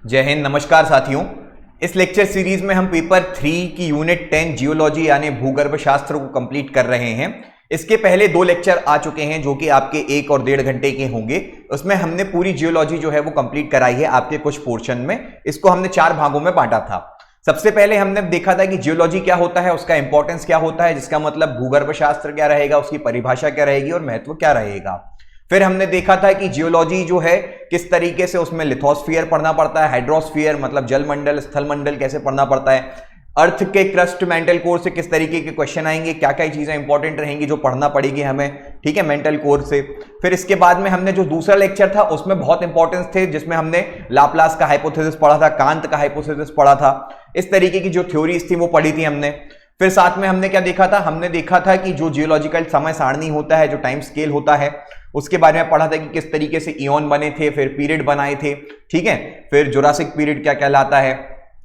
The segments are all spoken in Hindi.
जय हिंद, नमस्कार साथियों। इस लेक्चर सीरीज में हम पेपर 3 की यूनिट 10 जियोलॉजी यानी भूगर्भ शास्त्र को कंप्लीट कर रहे हैं। इसके पहले 2 लेक्चर आ चुके हैं जो कि आपके 1 और 1.5 घंटे के होंगे। उसमें हमने पूरी जियोलॉजी जो है वो कंप्लीट कराई है आपके कुछ पोर्शन में। इसको हमने 4 भागों में बांटा था। सबसे पहले हमने देखा था कि जियोलॉजी क्या होता है, उसका इंपॉर्टेंस क्या होता है, जिसका मतलब भूगर्भ शास्त्र क्या रहेगा, उसकी परिभाषा क्या रहेगी और महत्व क्या रहेगा। फिर हमने देखा था कि जियोलॉजी जो है किस तरीके से उसमें लिथोस्फीयर पढ़ना पड़ता है, हाइड्रोस्फीयर मतलब जल मंडल, स्थल मंडल कैसे पढ़ना पड़ता है, अर्थ के क्रस्ट मेंटल कोर से किस तरीके के क्वेश्चन आएंगे, क्या क्या चीजें इंपॉर्टेंट रहेंगी जो पढ़ना पड़ेगी हमें, ठीक है, मेंटल कोर से। फिर इसके बाद में हमने जो दूसरा लेक्चर था उसमें बहुत इंपॉर्टेंस थे, जिसमें हमने लाप्लास का हाइपोथेसिस पढ़ा था, कांत का हाइपोथेसिस पढ़ा था। इस तरीके की जो थ्योरीज थी वो पढ़ी थी हमने। फिर साथ में हमने क्या देखा था, हमने देखा था कि जो जियोलॉजिकल समय सारणी होता है, जो टाइम स्केल होता है, उसके बारे में पढ़ा था कि किस तरीके से इयॉन बने थे, फिर पीरियड बनाए थे, ठीक है, फिर जुरासिक पीरियड क्या कहलाता है।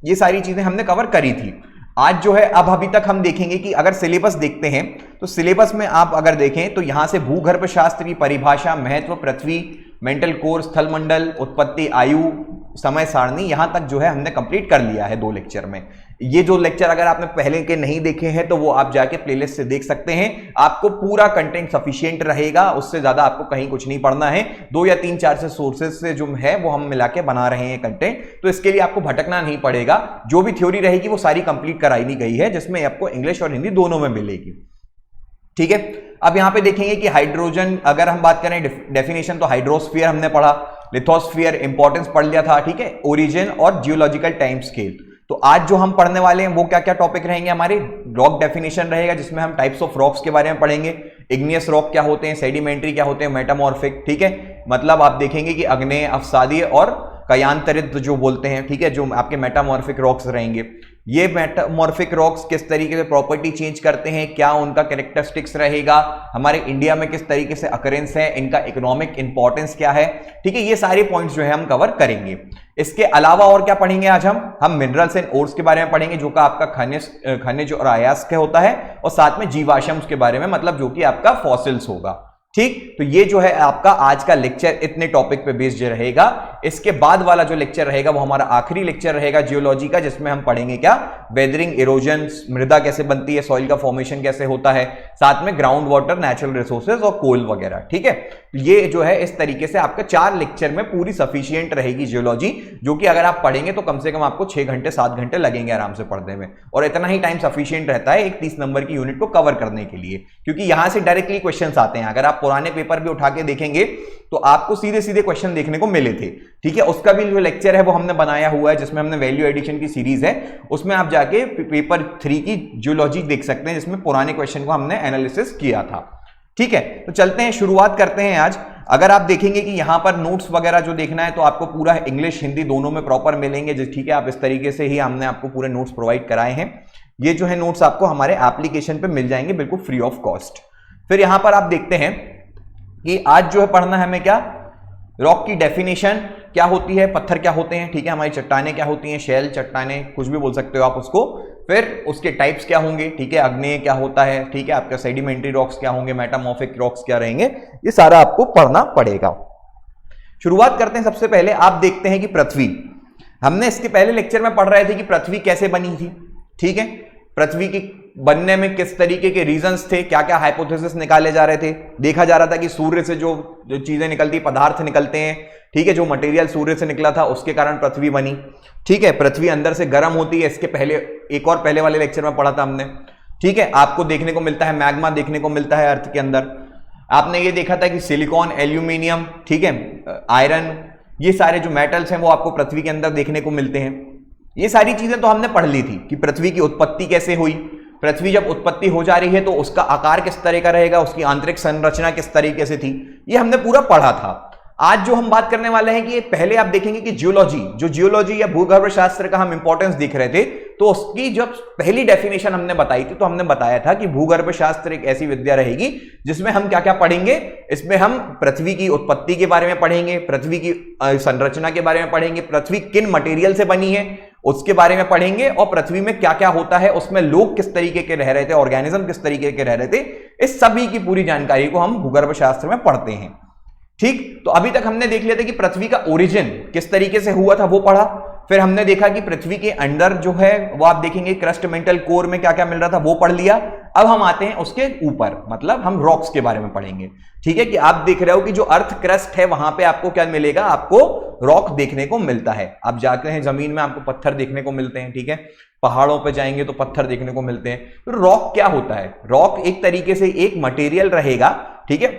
ये सारी चीजें हमने कवर करी थी। आज जो है अब अभी तक हम देखेंगे कि अगर सिलेबस देखते हैं तो सिलेबस में आप अगर देखें तो यहां से भूगर्भ शास्त्र की परिभाषा, महत्व, पृथ्वी, मेंटल कोर, स्थल मंडल, उत्पत्ति, आयु, समय सारणी, यहां तक जो है हमने कंप्लीट कर लिया है 2 लेक्चर में। ये जो लेक्चर अगर आपने पहले के नहीं देखे हैं तो वो आप जाके प्लेलिस्ट से देख सकते हैं। आपको पूरा कंटेंट सफिशिएंट रहेगा, उससे ज्यादा आपको कहीं कुछ नहीं पढ़ना है। 2 या 3-4 से सोर्सेज से जो है वो हम मिला के बना रहे हैं कंटेंट, तो इसके लिए आपको भटकना नहीं पड़ेगा। जो भी थ्योरी रहेगी वो सारी कंप्लीट कराई नहीं गई है, जिसमें आपको इंग्लिश और हिंदी दोनों में मिलेगी, ठीक है। अब यहां पे देखेंगे कि हाइड्रोजन, अगर हम बात करें डेफिनेशन, तो हाइड्रोस्फीयर हमने पढ़ा, लिथोस्फीयर इंपॉर्टेंस पढ़ लिया था, ठीक है, ओरिजिन और जियोलॉजिकल टाइम स्केल। तो आज जो हम पढ़ने वाले हैं वो क्या क्या टॉपिक रहेंगे हमारे, रॉक डेफिनेशन रहेगा जिसमें हम टाइप्स ऑफ रॉक्स के बारे में पढ़ेंगे, इग्नियस रॉक क्या होते हैं, सेडिमेंट्री क्या होते हैं, मेटामॉर्फिक, ठीक है, मतलब आप देखेंगे कि अग्नेय, अवसादीय और कयांतरित जो बोलते हैं, ठीक है, जो आपके मेटामॉर्फिक रॉक्स रहेंगे। ये मेटामॉर्फिक रॉक्स किस तरीके से प्रॉपर्टी चेंज करते हैं, क्या उनका कैरेक्टरिस्टिक्स रहेगा, हमारे इंडिया में किस तरीके से अकरेंस है, इनका इकोनॉमिक इंपॉर्टेंस क्या है, ठीक है, ये सारे पॉइंट्स जो है हम कवर करेंगे। इसके अलावा और क्या पढ़ेंगे आज हम मिनरल्स एंड ओर्स के बारे में पढ़ेंगे, जो कि आपका खनिज और अयस्क होता है, और साथ में जीवाश्म के बारे में, मतलब जो कि आपका फॉसिल्स होगा, ठीक। तो ये जो है आपका आज का लेक्चर इतने टॉपिक पे बेस्ड रहेगा। इसके बाद वाला जो लेक्चर रहेगा वो हमारा आखिरी लेक्चर रहेगा जियोलॉजी का, जिसमें हम पढ़ेंगे क्या, वेदरिंग, इरोजन, मृदा कैसे बनती है, सॉइल का फॉर्मेशन कैसे होता है, साथ में ग्राउंड वाटर, नेचुरल रिसोर्सेज और कोल वगैरह, ठीक है। ये जो है इस तरीके से आपका 4 लेक्चर में पूरी सफिशियंट रहेगी जियोलॉजी, जो कि अगर आप पढ़ेंगे तो कम से कम आपको 6 घंटे 7 घंटे लगेंगे आराम से पढ़ने में, और इतना ही टाइम सफिशियंट रहता है एक 30 नंबर की यूनिट को कवर करने के लिए, क्योंकि यहां से डायरेक्टली क्वेश्चन आते हैं। अगर आप पुराने पेपर भी उठा के देखेंगे तो आपको सीधे सीधे क्वेश्चन देखने को मिले थे, ठीक है। उसका भी जो लेक्चर है वो हमने बनाया हुआ है, जिसमें हमने वैल्यू एडिशन की सीरीज है, उसमें आप जाके पेपर 3 की जियोलॉजी देख सकते हैं, जिसमें पुराने क्वेश्चन को हमने एनालिसिस किया था, ठीक है। तो चलते हैं, शुरुआत करते हैं आज। अगर आप देखेंगे कि यहां पर नोट्स वगैरह जो देखना है तो आपको पूरा इंग्लिश हिंदी दोनों में प्रॉपर मिलेंगे, ठीक है। आप इस तरीके से ही हमने आपको पूरे नोट्स प्रोवाइड कराए हैं। ये जो है नोट्स आपको हमारे एप्लीकेशन पे मिल जाएंगे बिल्कुल फ्री ऑफ कॉस्ट। फिर यहां पर आप देखते हैं कि आज जो है पढ़ना है हमें क्या, रॉक की डेफिनेशन क्या होती है, पत्थर क्या होते हैं, ठीक है, हमारी चट्टानें क्या होती हैं, शेल, चट्टानें, कुछ भी बोल सकते हो आप उसको। फिर उसके टाइप्स क्या होंगे, ठीक है, आग्नेय क्या होता है, ठीक है, आपका सेडिमेंट्री रॉक्स क्या होंगे, मेटामॉर्फिक रॉक्स क्या रहेंगे, ये सारा आपको पढ़ना पड़ेगा। शुरुआत करते हैं। सबसे पहले आप देखते हैं कि पृथ्वी, हमने इसके पहले लेक्चर में पढ़ रहे थे कि पृथ्वी कैसे बनी थी, ठीक है, पृथ्वी की बनने में किस तरीके के रीजंस थे, क्या क्या हाइपोथेसिस निकाले जा रहे थे। देखा जा रहा था कि सूर्य से जो चीजें निकलती, पदार्थ निकलते हैं, ठीक है, जो मटेरियल सूर्य से निकला था उसके कारण पृथ्वी बनी, ठीक है। पृथ्वी अंदर से गर्म होती है, इसके पहले एक और पहले वाले लेक्चर में पढ़ा था हमने, ठीक है। आपको देखने को मिलता है मैग्मा, देखने को मिलता है अर्थ के अंदर। आपने ये देखा था कि सिलिकॉन, एल्यूमिनियम, ठीक है, आयरन, ये सारे जो मेटल्स हैं वो आपको पृथ्वी के अंदर देखने को मिलते हैं। ये सारी चीजें तो हमने पढ़ ली थी कि पृथ्वी की उत्पत्ति कैसे हुई, पृथ्वी जब उत्पत्ति हो जा रही है तो उसका आकार किस तरह का रहेगा, उसकी आंतरिक संरचना किस तरीके से थी, ये हमने पूरा पढ़ा था। आज जो हम बात करने वाले हैं कि पहले आप देखेंगे कि जियोलॉजी या भूगर्भ शास्त्र का हम इंपॉर्टेंस देख रहे थे, तो उसकी जब पहली डेफिनेशन हमने बताई थी तो हमने बताया था कि भूगर्भ शास्त्र एक ऐसी विद्या रहेगी जिसमें हम क्या क्या पढ़ेंगे, इसमें हम पृथ्वी की उत्पत्ति के बारे में पढ़ेंगे, पृथ्वी की संरचना के बारे में पढ़ेंगे, पृथ्वी किन मटेरियल से बनी है उसके बारे में पढ़ेंगे, और पृथ्वी में क्या क्या होता है, उसमें लोग किस तरीके के रह रहे थे, ऑर्गेनिज्म किस तरीके के रह रहे थे, इस सभी की पूरी जानकारी को हम भूगर्भ शास्त्र में पढ़ते हैं। ठीक, तो अभी तक हमने देख लिया था कि पृथ्वी का ओरिजिन किस तरीके से हुआ था वो पढ़ा, फिर हमने देखा कि पृथ्वी के अंदर जो है वो आप देखेंगे क्रस्ट मेंटल कोर में क्या क्या मिल रहा था वो पढ़ लिया। अब हम आते हैं उसके ऊपर, मतलब हम रॉक्स के बारे में पढ़ेंगे। ठीक है, कि आप देख रहे हो कि जो अर्थ क्रस्ट है वहां पे आपको क्या मिलेगा, आपको रॉक देखने को मिलता है। आप जाते हैं जमीन में आपको पत्थर देखने को मिलते हैं, ठीक है, पहाड़ों पे जाएंगे तो पत्थर देखने को मिलते हैं। तो रॉक क्या होता है? रॉक एक तरीके से एक मटेरियल रहेगा, ठीक है।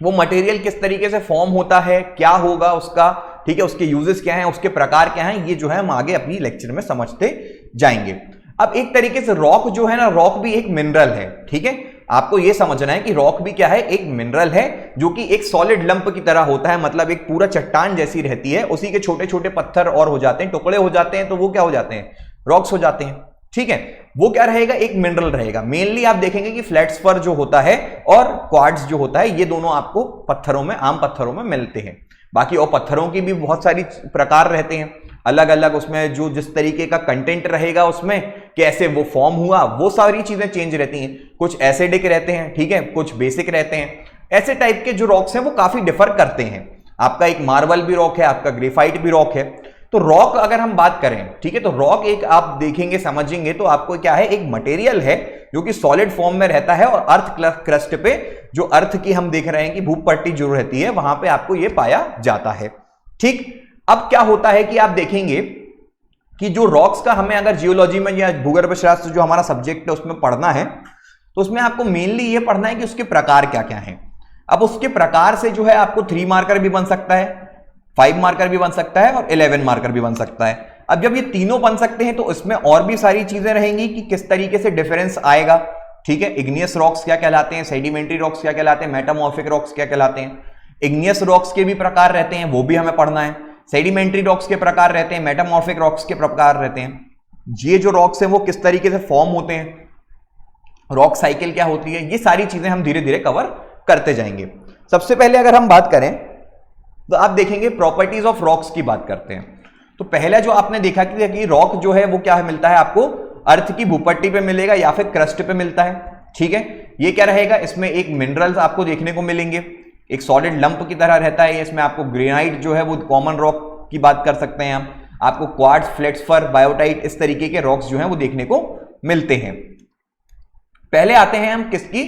वो मटेरियल किस तरीके से फॉर्म होता है, क्या होगा उसका, ठीक है, उसके यूजेस क्या हैं, उसके प्रकार क्या हैं, ये जो है हम आगे अपनी लेक्चर में समझते जाएंगे। अब एक तरीके से रॉक जो है ना, रॉक भी एक मिनरल है, ठीक है। आपको यह समझना है कि रॉक भी क्या है, एक मिनरल है जो कि एक सॉलिड लंप की तरह होता है, मतलब एक पूरा चट्टान जैसी रहती है, उसी के छोटे छोटे पत्थर और हो जाते हैं, टुकड़े हो जाते हैं, तो वो क्या हो जाते हैं, रॉक्स हो जाते हैं, ठीक है। वो क्या रहेगा, एक मिनरल रहेगा। मेनली आप देखेंगे कि फ्लैट्सफर जो होता है और क्वार्ट्ज जो होता है, ये दोनों आपको पत्थरों में, आम पत्थरों में मिलते हैं। बाकी और पत्थरों की भी बहुत सारी प्रकार रहते हैं अलग अलग, उसमें जो जिस तरीके का कंटेंट रहेगा, उसमें कैसे वो फॉर्म हुआ, वो सारी चीजें चेंज रहती हैं। कुछ एसिडिक रहते हैं, ठीक है, कुछ बेसिक रहते हैं। ऐसे टाइप के जो रॉक्स हैं वो काफी डिफर करते हैं। आपका एक मार्बल भी रॉक है, आपका ग्रेफाइट भी रॉक है। तो रॉक अगर हम बात करें, ठीक है, तो रॉक एक आप देखेंगे समझेंगे तो आपको क्या है, एक मटेरियल है जो कि सॉलिड फॉर्म में रहता है और अर्थ क्रस्ट पे, जो अर्थ की हम देख रहे हैं कि भूपट्टी जो रहती है वहां पे आपको ये पाया जाता है, ठीक। अब क्या होता है कि आप देखेंगे कि जो रॉक्स का हमें अगर जियोलॉजी में या भूगर्भ शास्त्र जो हमारा सब्जेक्ट है उसमें पढ़ना है, तो उसमें आपको मेनली ये पढ़ना है कि उसके प्रकार क्या क्या है। अब उसके प्रकार से जो है आपको 3 मार्कर भी बन सकता है, 5 मार्कर भी बन सकता है और 11 मार्कर भी बन सकता है। अब जब ये तीनों बन सकते हैं तो इसमें और भी सारी चीजें रहेंगी कि किस तरीके से डिफरेंस आएगा, ठीक है। इग्नियस रॉक्स क्या कहलाते हैं, सेडिमेंट्री रॉक्स क्या कहलाते हैं, मेटामॉर्फिक रॉक्स क्या कहलाते हैं। इग्नियस रॉक्स के भी प्रकार रहते हैं, वो भी हमें पढ़ना है। सेडिमेंट्री रॉक्स के प्रकार रहते हैं, मेटामॉर्फिक रॉक्स के प्रकार रहते हैं। ये जो रॉक्स हैं वो किस तरीके से फॉर्म होते हैं, रॉक साइकिल क्या होती है, ये सारी चीजें हम धीरे धीरे कवर करते जाएंगे। सबसे पहले अगर हम बात करें तो आप देखेंगे प्रॉपर्टीज ऑफ रॉक्स की बात करते हैं। तो पहला जो आपने देखा कि रॉक जो है वो क्या मिलता है आपको, अर्थ की भूपट्टी पे मिलेगा या फिर क्रस्ट पे मिलता है, ठीक है। ये क्या रहेगा, इसमें एक मिनरल्स आपको देखने को मिलेंगे, एक सॉलिड लंप की तरह रहता है। इसमें आपको ग्रेनाइट जो है वो कॉमन रॉक की बात कर सकते हैं हम, आपको क्वार्ट्ज, फ्लेट्सफर, बायोटाइट, इस तरीके के रॉक्स जो हैं वो देखने को मिलते हैं। पहले आते हैं हम किसकी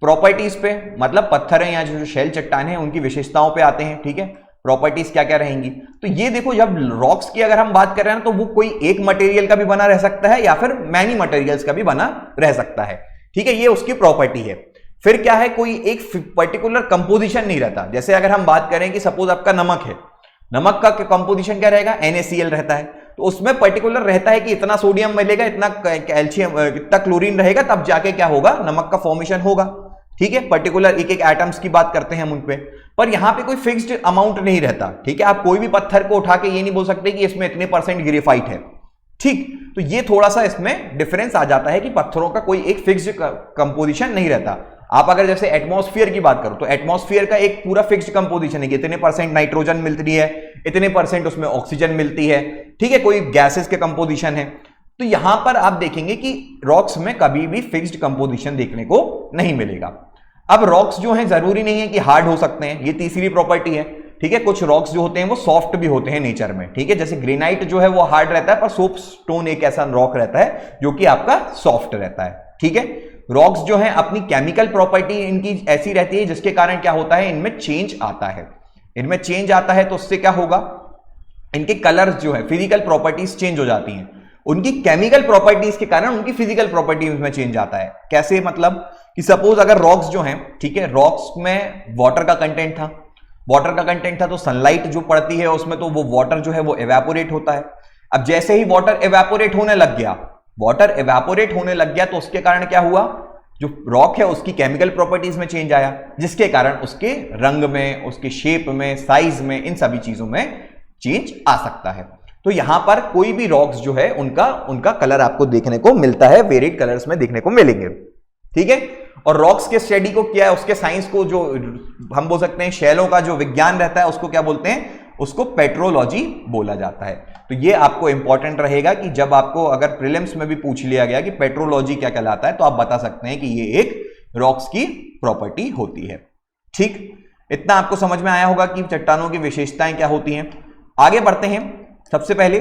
प्रॉपर्टीज पे, मतलब पत्थर है या जो शेल चट्टान है उनकी विशेषताओं पे आते हैं, ठीक है। प्रॉपर्टीज क्या क्या रहेंगी, तो ये देखो, जब रॉक्स की अगर हम बात कर रहे हैं तो वो कोई एक मटेरियल का भी बना रह सकता है या फिर मैनी मटेरियल्स का भी बना रह सकता है, ठीक है, ये उसकी प्रॉपर्टी है। फिर क्या है, कोई एक पर्टिकुलर कंपोजिशन नहीं रहता। जैसे अगर हम बात करें कि सपोज आपका नमक है, नमक का कंपोजिशन क्या रहेगा, NaCl रहता है, तो उसमें पर्टिकुलर रहता है कि इतना सोडियम मिलेगा, इतना कैल्शियम, इतना क्लोरीन रहेगा, तब जाके क्या होगा, नमक का फॉर्मेशन होगा, ठीक है। पर्टिकुलर एक एक एटम्स की बात करते हैं हम उन पे, पर यहां पे कोई फिक्स्ड अमाउंट नहीं रहता, ठीक है। आप कोई भी पत्थर को उठा के ये नहीं बोल सकते कि इसमें इतने % ग्रेफाइट है, ठीक। तो ये थोड़ा सा इसमें डिफरेंस आ जाता है कि पत्थरों का कोई एक फिक्स्ड कंपोजिशन नहीं रहता। आप अगर जैसे एटमॉस्फेयर की बात करो तो एटमॉस्फेयर का एक पूरा फिक्स्ड कंपोजिशन है कि इतने % नाइट्रोजन मिलती है, इतने % उसमें ऑक्सीजन मिलती है, ठीक है, कोई गैसेस के कंपोजिशन है। तो यहां पर आप देखेंगे कि रॉक्स में कभी भी फिक्स्ड कंपोजिशन देखने को नहीं मिलेगा। अब रॉक्स जो हैं जरूरी नहीं है कि हार्ड हो सकते हैं, ये तीसरी प्रॉपर्टी है, ठीक है। कुछ रॉक्स जो होते हैं वो सॉफ्ट भी होते हैं नेचर में, ठीक है। जैसे ग्रेनाइट जो है वो हार्ड रहता है, पर सोप स्टोन एक ऐसा रॉक रहता है जो कि आपका सॉफ्ट रहता है, ठीक है। रॉक्स जो है अपनी केमिकल प्रॉपर्टी इनकी ऐसी रहती है जिसके कारण क्या होता है, इनमें चेंज आता है। इनमें चेंज आता है तो उससे क्या होगा, इनके कलर्स जो है, फिजिकल प्रॉपर्टीज चेंज हो जाती हैं। उनकी केमिकल प्रॉपर्टीज के कारण उनकी फिजिकल प्रॉपर्टीज में चेंज आता है। कैसे, मतलब कि सपोज अगर रॉक्स जो हैं, ठीक है, रॉक्स में वाटर का कंटेंट था, वाटर का कंटेंट था तो सनलाइट जो पड़ती है उसमें तो वो वाटर जो है वो एवेपोरेट होता है। अब जैसे ही वाटर एवेपोरेट होने लग गया, वाटर एवेपोरेट होने लग गया तो उसके कारण क्या हुआ, जो रॉक है उसकी केमिकल प्रॉपर्टीज में चेंज आया, जिसके कारण उसके रंग में, उसके शेप में, साइज में, इन सभी चीजों में चेंज आ सकता है। तो यहां पर कोई भी रॉक्स जो है उनका कलर आपको देखने को मिलता है, वेरिड कलर्स में देखने को मिलेंगे, ठीक है। और रॉक्स के स्टडी को क्या है, उसके साइंस को जो हम बोल सकते हैं, शैलों का जो विज्ञान रहता है उसको क्या बोलते हैं, उसको पेट्रोलॉजी बोला जाता है। तो ये आपको इंपॉर्टेंट रहेगा कि जब आपको अगर प्रीलिम्स में भी पूछ लिया गया कि पेट्रोलॉजी क्या कहलाता है, तो आप बता सकते हैं कि ये एक रॉक्स की प्रॉपर्टी होती है, ठीक। इतना आपको समझ में आया होगा कि चट्टानों की विशेषताएं क्या होती हैं। आगे बढ़ते हैं। सबसे पहले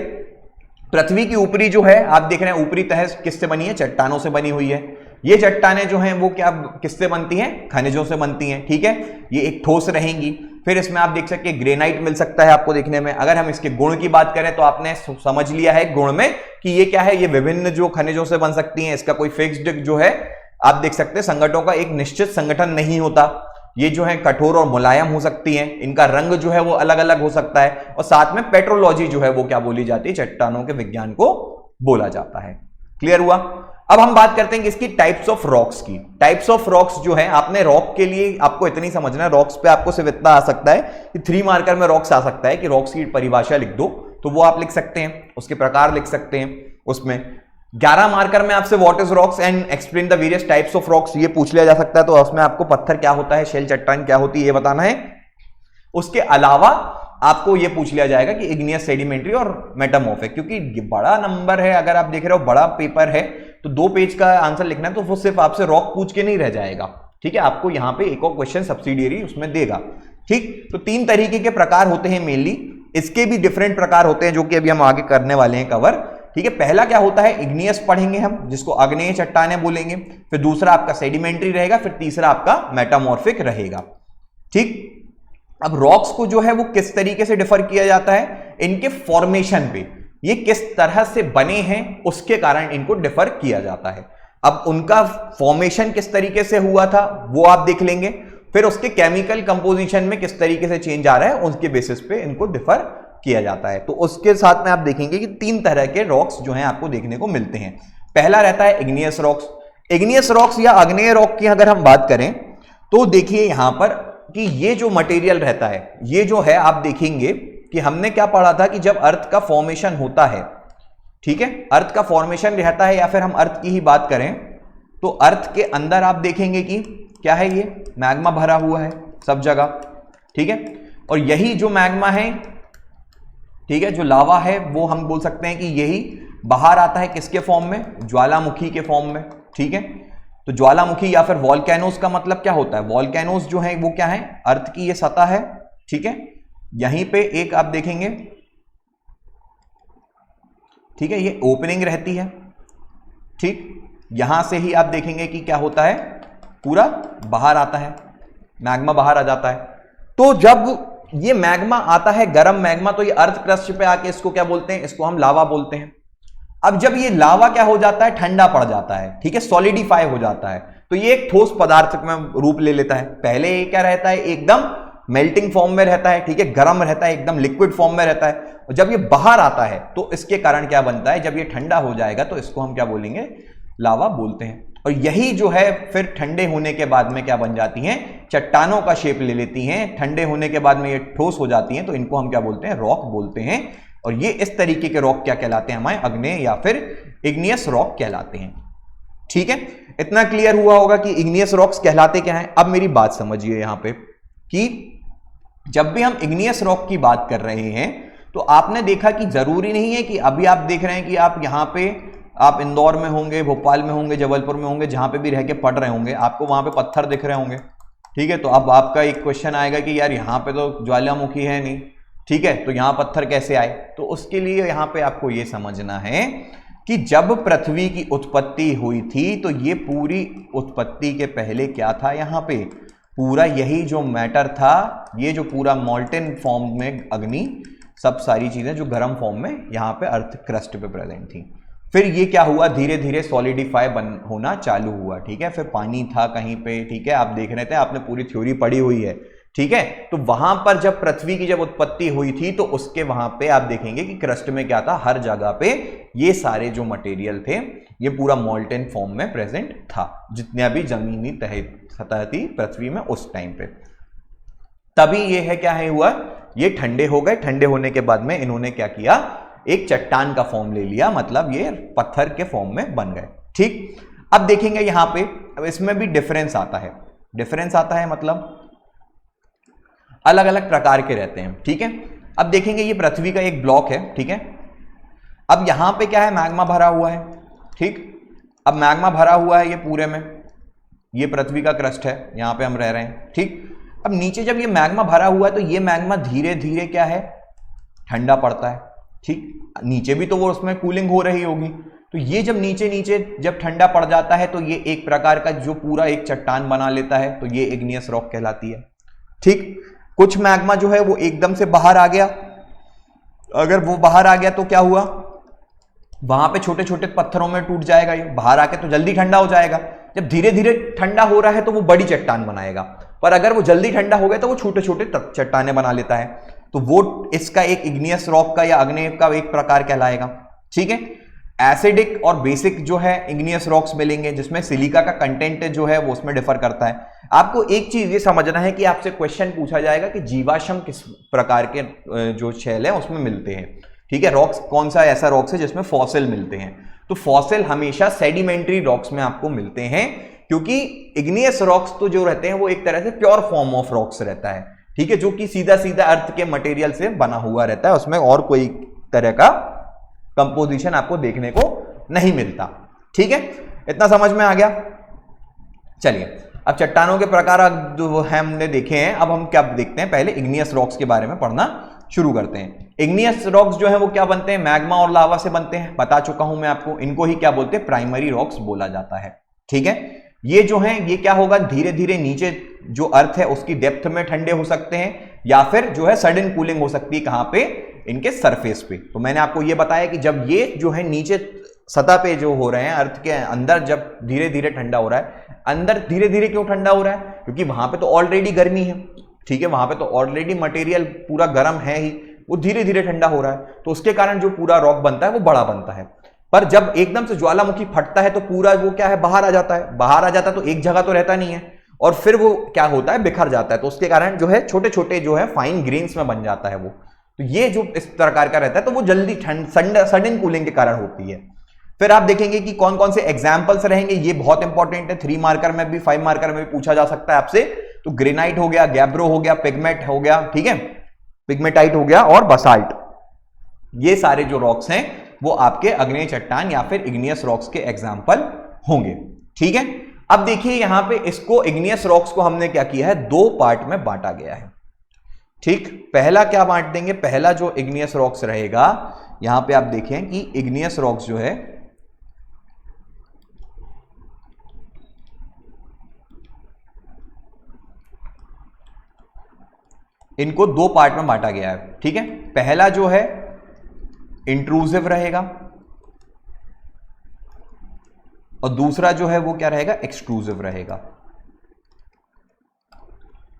पृथ्वी की ऊपरी जो है आप देख रहे हैं, ऊपरी तह किससे बनी है? चट्टानों से बनी हुई है। ये चट्टानें जो हैं वो क्या किससे बनती हैं? खनिजों से बनती हैं, ठीक है। ये एक ठोस रहेंगी। फिर इसमें आप देख सकते हैं ग्रेनाइट मिल सकता है आपको देखने में। अगर हम इसके गुण की बात करें तो आपने समझ लिया है गुण में कि ये क्या है, ये विभिन्न जो खनिजों से बन सकती हैं। इसका कोई फिक्स्ड जो है आप देख सकते हैं संगठनों का एक निश्चित संगठन नहीं होता। ये जो है कठोर और मुलायम हो सकती हैं, इनका रंग जो है वो अलग अलग हो सकता है। और साथ में पेट्रोलॉजी जो है वो क्या बोली जाती है? चट्टानों के विज्ञान को बोला जाता है। क्लियर हुआ? अब हम बात करते हैं कि इसकी टाइप्स ऑफ रॉक्स की। टाइप्स ऑफ रॉक्स जो है, आपने रॉक के लिए आपको इतनी समझना है, रॉक्स पे आपको सिर्फ इतना आ सकता है कि 3 मार्कर में रॉक्स आ सकता है कि रॉक्स की परिभाषा लिख दो, तो वो आप लिख सकते हैं, उसके प्रकार लिख सकते हैं। उसमें 11 मार्कर में आपसे what is rocks and explain the various types of rocks ये पूछ लिया जा सकता है, तो उसमें आपको पत्थर क्या होता है, शेल चट्टान क्या होती है ये बताना है। उसके अलावा आपको ये पूछ लिया जाएगा कि इग्नियस, सेडिमेंट्री और मेटामॉर्फिक, क्योंकि बड़ा नंबर है, अगर आप देख रहे हो बड़ा पेपर है तो 2 पेज का आंसर लिखना है, तो वो सिर्फ आपसे रॉक पूछ के नहीं रह जाएगा, ठीक है। आपको यहां पे एक और क्वेश्चन सब्सिडियरी उसमें देगा, ठीक। तो 3 तरीके के प्रकार होते हैं मेनली, इसके भी डिफरेंट प्रकार होते हैं जो कि अभी हम आगे करने वाले हैं कवर, ठीक है। पहला क्या होता है, इग्नियस पढ़ेंगे हम, जिसको आग्नेय चट्टानें बोलेंगे। फिर दूसरा आपका सेडिमेंट्री रहेगा, फिर तीसरा आपका मेटामॉर्फिक रहेगा, ठीक। अब रॉक्स को जो है वो किस तरीके से डिफर किया जाता है, इनके फॉर्मेशन पे, ये किस तरह से बने हैं उसके कारण इनको डिफर किया जाता है। अब उनका फॉर्मेशन किस तरीके से हुआ था वो आप देख लेंगे, फिर उसके केमिकल कंपोजिशन में किस तरीके से चेंज आ रहा है उसके बेसिस पे इनको डिफर किया जाता है। तो उसके साथ में आप देखेंगे कि 3 तरह के रॉक्स जो हैं आपको देखने को मिलते हैं। पहला रहता है इग्नियस रॉक्स। इग्नियस रॉक्स या आग्नेय रॉक की अगर हम बात करें तो देखिए यहां पर कि ये जो मटेरियल रहता है, ये जो है आप देखेंगे कि हमने क्या पढ़ा था कि जब अर्थ का फॉर्मेशन होता है, ठीक है, अर्थ का फॉर्मेशन रहता है, या फिर हम अर्थ की ही बात करें तो अर्थ के अंदर आप देखेंगे कि क्या है, ये मैग्मा भरा हुआ है सब जगह, ठीक है। और यही जो मैग्मा है, ठीक है, जो लावा है, वो हम बोल सकते हैं कि यही बाहर आता है किसके फॉर्म में, ज्वालामुखी के फॉर्म में, ठीक है। तो ज्वालामुखी या फिर वॉल्केनोस का मतलब क्या होता है, वॉल्केनोस जो है वो क्या है, अर्थ की ये सतह है, ठीक है। यहीं पे एक आप देखेंगे, ठीक है, ये ओपनिंग रहती है, ठीक। यहां से ही आप देखेंगे कि क्या होता है, पूरा बाहर आता है, मैग्मा बाहर आ जाता है। तो जब ये मैग्मा आता है, गर्म मैग्मा, तो ये अर्थ क्रस्ट पे आके इसको क्या बोलते हैं, इसको हम लावा बोलते हैं। अब जब ये लावा क्या हो जाता है, ठंडा पड़ जाता है, ठीक है, सॉलिडिफाई हो जाता है, तो ये एक ठोस पदार्थ में रूप ले लेता है। पहले ये क्या रहता है, एकदम मेल्टिंग फॉर्म में रहता है, ठीक है, गर्म रहता है, एकदम लिक्विड फॉर्म में रहता है। और जब ये बाहर आता है तो इसके कारण क्या बनता है, जब ये ठंडा हो जाएगा तो इसको हम क्या बोलेंगे, लावा बोलते हैं। और यही जो है फिर ठंडे होने के बाद में क्या बन जाती हैं, चट्टानों का शेप ले लेती हैं। ठंडे होने के बाद में ये ठोस हो जाती हैं, तो इनको हम क्या बोलते हैं, रॉक बोलते हैं। और ये इस तरीके के रॉक क्या कहलाते हैं, हमारे आग्नेय या फिर इग्नियस रॉक कहलाते हैं, ठीक है। इतना क्लियर हुआ होगा कि इग्नियस रॉक्स कहलाते क्या हैं। अब मेरी बात समझिए यहां पे कि जब भी हम इग्नियस रॉक की बात कर रहे हैं तो आपने देखा कि जरूरी नहीं है कि अभी आप देख रहे हैं कि आप यहां पे, आप इंदौर में होंगे, भोपाल में होंगे, जबलपुर में होंगे, जहां पे भी रह के पढ़ रहे होंगे, आपको वहां पे पत्थर दिख रहे होंगे, ठीक है। तो अब आपका एक क्वेश्चन आएगा कि यार यहाँ पे तो ज्वालामुखी है नहीं, ठीक है, तो यहां पत्थर कैसे आए। तो उसके लिए यहां पे आपको यह समझना है कि जब पृथ्वी की उत्पत्ति हुई थी तो ये पूरी उत्पत्ति के पहले क्या था, यहां पे पूरा यही जो मैटर था, ये जो पूरा मॉल्टेन फॉर्म में अग्नि, सब सारी चीजें जो गर्म फॉर्म में यहां पे अर्थ क्रस्ट पे प्रेजेंट थी। फिर ये क्या हुआ, धीरे धीरे सॉलिडिफाई होना चालू हुआ, ठीक है। फिर पानी था कहीं पे, ठीक है, आप देख रहे थे, आपने पूरी थ्योरी पढ़ी हुई है, ठीक है। तो वहां पर जब पृथ्वी की जब उत्पत्ति हुई थी तो उसके वहां पे आप देखेंगे कि क्रस्ट में क्या था, हर जगह पे ये सारे जो मटेरियल थे ये पूरा मॉल्टेन फॉर्म में प्रेजेंट था, जितने भी जमीनी सतह थी पृथ्वी में उस टाइम पे। तभी ये है क्या है हुआ, ये ठंडे हो गए। ठंडे होने के बाद में इन्होंने क्या किया, एक चट्टान का फॉर्म ले लिया, मतलब ये पत्थर के फॉर्म में बन गए, ठीक। अब देखेंगे यहां पे, अब इसमें भी डिफरेंस आता है। डिफरेंस आता है मतलब अलग अलग प्रकार के रहते हैं, ठीक है। अब देखेंगे ये पृथ्वी का एक ब्लॉक है, ठीक है। अब यहां पे क्या है, मैग्मा भरा हुआ है, ठीक। अब मैग्मा भरा हुआ है ये पूरे में, ये पृथ्वी का क्रस्ट है, यहां पे हम रह रहे हैं, ठीक। अब नीचे जब ये मैग्मा भरा हुआ है तो ये मैग्मा धीरे धीरे क्या है, ठंडा पड़ता है, ठीक, नीचे भी तो वो उसमें कूलिंग हो रही होगी। तो ये जब नीचे नीचे जब ठंडा पड़ जाता है तो ये एक प्रकार का जो पूरा एक चट्टान बना लेता है, तो ये इग्नियस रॉक कहलाती है। ठीक, कुछ मैग्मा जो है वो एकदम से बाहर आ गया, अगर वो बाहर आ गया तो क्या हुआ, वहां पे छोटे छोटे पत्थरों में टूट जाएगा, ये बाहर आके तो जल्दी ठंडा हो जाएगा। जब धीरे धीरे ठंडा हो रहा है तो वो बड़ी चट्टान बनाएगा, पर अगर वो जल्दी ठंडा हो गया तो वो छोटे छोटे चट्टाने बना लेता है, तो वो इसका एक इग्नियस रॉक का या आग्नेय का एक प्रकार कहलाएगा। ठीक है, एसिडिक और बेसिक जो है इग्नियस रॉक्स मिलेंगे, जिसमें सिलिका का कंटेंट जो है वो उसमें डिफर करता है। आपको एक चीज ये समझना है कि आपसे क्वेश्चन पूछा जाएगा कि जीवाश्म किस प्रकार के जो शैल है उसमें मिलते हैं। ठीक है, रॉक्स कौन सा ऐसा रॉक्स है जिसमें फॉसिल मिलते हैं, तो फॉसिल हमेशा सेडिमेंट्री रॉक्स में आपको मिलते हैं, क्योंकि इग्नियस रॉक्स तो जो रहते हैं वो एक तरह से प्योर फॉर्म ऑफ रॉक्स रहता है। ठीक है, जो कि सीधा सीधा अर्थ के मटेरियल से बना हुआ रहता है, उसमें और कोई तरह का कंपोजिशन आपको देखने को नहीं मिलता। ठीक है, इतना समझ में आ गया। चलिए, अब चट्टानों के प्रकार जो है हमने देखे हैं, अब हम क्या देखते हैं, पहले इग्नियस रॉक्स के बारे में पढ़ना शुरू करते हैं। इग्नियस रॉक्स जो है वो क्या बनते हैं, मैग्मा और लावा से बनते हैं, बता चुका हूं मैं आपको। इनको ही क्या बोलते हैं, प्राइमरी रॉक्स बोला जाता है। ठीक है, ये जो है ये क्या होगा, धीरे धीरे नीचे जो अर्थ है उसकी डेप्थ में ठंडे हो सकते हैं, या फिर जो है सडन कूलिंग हो सकती है, कहां पे, इनके सरफेस पे। तो मैंने आपको ये बताया कि जब ये जो है नीचे सतह पे जो हो रहे हैं, अर्थ के अंदर जब धीरे धीरे ठंडा हो रहा है, अंदर धीरे धीरे क्यों ठंडा हो रहा है, क्योंकि वहां पे तो ऑलरेडी गर्मी है। ठीक है, वहां पे तो ऑलरेडी मटेरियल पूरा गर्म है ही, वो धीरे धीरे ठंडा हो रहा है, तो उसके कारण जो पूरा रॉक बनता है वो बड़ा बनता है। पर जब एकदम से ज्वालामुखी फटता है तो पूरा वो क्या है, बाहर आ जाता है। बाहर आ जाता है तो एक जगह तो रहता नहीं है, और फिर वो क्या होता है, बिखर जाता है। तो उसके कारण जो है छोटे छोटे जो है फाइन ग्रेन्स में बन जाता है वो। तो ये जो इस प्रकार का रहता है, तो वो जल्दी सडन कूलिंग के कारण होती है। फिर आप देखेंगे कि कौन कौन से एग्जाम्पल्स रहेंगे, ये बहुत इंपॉर्टेंट है। 3 मार्कर में भी, 5 मार्कर में भी पूछा जा सकता है आपसे। तो ग्रेनाइट हो गया, गैब्रो हो गया, पिगमेट हो गया, ठीक है, पिगमेटाइट हो गया, और बसाल्ट। ये सारे जो रॉक्स हैं वो आपके आग्नेय चट्टान या फिर इग्नियस रॉक्स के एग्जाम्पल होंगे। ठीक है, अब देखिए यहां पे इसको इग्नियस रॉक्स को हमने क्या किया है, 2 पार्ट में बांटा गया है। ठीक, पहला क्या बांट देंगे, पहला जो इग्नियस रॉक्स रहेगा, यहां पे आप देखें कि इग्नियस रॉक्स जो है इनको 2 पार्ट में बांटा गया है। ठीक है, पहला जो है इंट्रूसिव रहेगा, और दूसरा जो है वो क्या रहेगा, एक्सट्रूसिव रहेगा।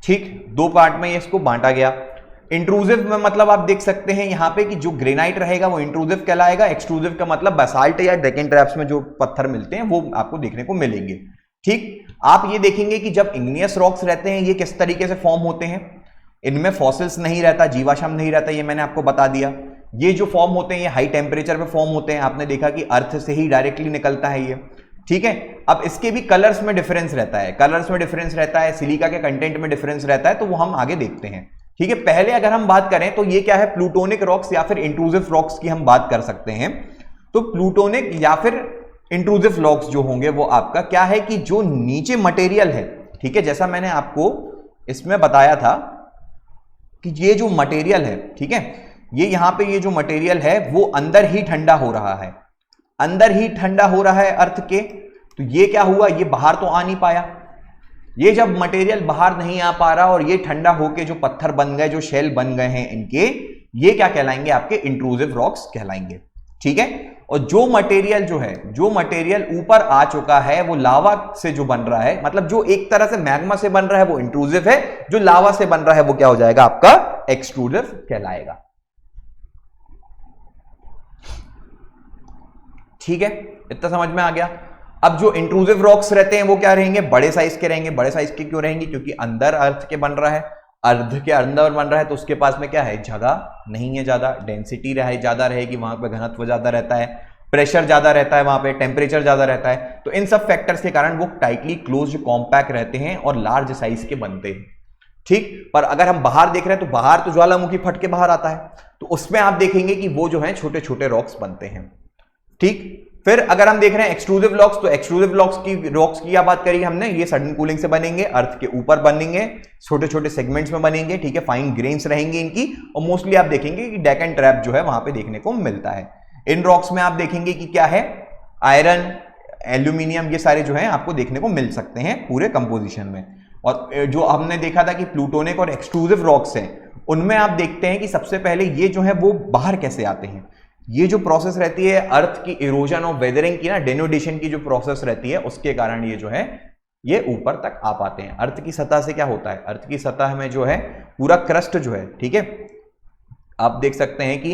ठीक, 2 पार्ट में इसको बांटा गया। इंट्रूसिव में मतलब आप देख सकते हैं यहां पे कि जो ग्रेनाइट रहेगा वो इंट्रूसिव कहलाएगा। एक्सट्रूसिव का मतलब बसाल्ट या डेकन ट्रैप्स में जो पत्थर मिलते हैं वो आपको देखने को मिलेंगे। ठीक, आप ये देखेंगे कि जब इग्नियस रॉक्स रहते हैं ये किस तरीके से फॉर्म होते हैं, इनमें फॉसिल्स नहीं रहता, जीवाश्म नहीं रहता, ये मैंने आपको बता दिया। ये जो फॉर्म होते हैं ये हाई टेम्परेचर पे फॉर्म होते हैं, आपने देखा कि अर्थ से ही डायरेक्टली निकलता है ये। ठीक है, अब इसके भी कलर्स में डिफरेंस रहता है, कलर्स में डिफरेंस रहता है, सिलिका के कंटेंट में डिफरेंस रहता है, तो वो हम आगे देखते हैं। ठीक है, पहले अगर हम बात करें तो ये क्या है, प्लूटोनिक रॉक्स या फिर इंट्रूसिव रॉक्स की हम बात कर सकते हैं। तो प्लूटोनिक या फिर इंट्रूसिव रॉक्स जो होंगे वो आपका क्या है कि जो नीचे मटेरियल है, ठीक है, जैसा मैंने आपको इसमें बताया था कि ये जो मटेरियल है, ठीक है, ये यहां पे ये जो मटेरियल है वो अंदर ही ठंडा हो रहा है, अंदर ही ठंडा हो रहा है अर्थ के। तो ये क्या हुआ, ये बाहर तो आ नहीं पाया। ये जब मटेरियल बाहर नहीं आ पा रहा और ये ठंडा होके जो पत्थर बन गए, जो शेल बन गए हैं इनके, ये क्या कहलाएंगे, आपके इंट्रूसिव रॉक्स कहलाएंगे। ठीक है, और जो मटेरियल जो है, जो मटेरियल ऊपर आ चुका है वो लावा से जो बन रहा है, मतलब जो एक तरह से मैग्मा से बन रहा है वो इंट्रूसिव है, जो लावा से बन रहा है वो क्या हो जाएगा, आपका एक्सट्रूसिव कहलाएगा। ठीक है, इतना समझ में आ गया। अब जो इंट्रूसिव रॉक्स रहते हैं वो क्या रहेंगे, बड़े साइज के रहेंगे। बड़े साइज के क्यों रहेंगे, क्योंकि अंदर अर्थ के बन रहा है, अर्ध के अंदर बन रहा है, तो उसके पास में क्या है, जगह नहीं है, ज्यादा डेंसिटी ज्यादा रहेगी, वहां पे घनत्व ज्यादा रहता है, प्रेशर ज्यादा रहता है, वहां पे टेम्परेचर ज्यादा रहता है। तो इन सब फैक्टर्स के कारण वो टाइटली क्लोज्ड कॉम्पैक्ट रहते हैं और लार्ज साइज के बनते हैं। ठीक, पर अगर हम बाहर देख रहे हैं तो बाहर तो ज्वालामुखी फट के बाहर आता है, तो उसमें आप देखेंगे कि वो जो है छोटे छोटे रॉक्स बनते हैं। ठीक, फिर अगर हम देख रहे हैं एक्सट्रूसिव रॉक्स, तो एक्सट्रूसिव रॉक्स की क्या बात करी हमने, ये सडन कूलिंग से बनेंगे, अर्थ के ऊपर बनेंगे, छोटे छोटे सेगमेंट्स में बनेंगे, ठीक है, फाइन ग्रेन्स रहेंगे इनकी, और मोस्टली आप देखेंगे कि डेकन ट्रैप जो है वहां पे देखने को मिलता है। इन रॉक्स में आप देखेंगे कि क्या है, आयरन, एल्यूमिनियम, ये सारे जो है आपको देखने को मिल सकते हैं पूरे कंपोजिशन में। और जो हमने देखा था कि प्लूटोनिक और एक्सट्रूसिव रॉक्स हैं, उनमें आप देखते हैं कि सबसे पहले ये जो है वो बाहर कैसे आते हैं। ये जो प्रोसेस रहती है अर्थ की इरोजन और वेदरिंग की ना, डेनोडेशन की जो प्रोसेस रहती है, उसके कारण ये जो है ये ऊपर तक आ पाते हैं। अर्थ की सतह से क्या होता है, अर्थ की सतह में जो है पूरा क्रस्ट जो है, ठीक है, आप देख सकते हैं कि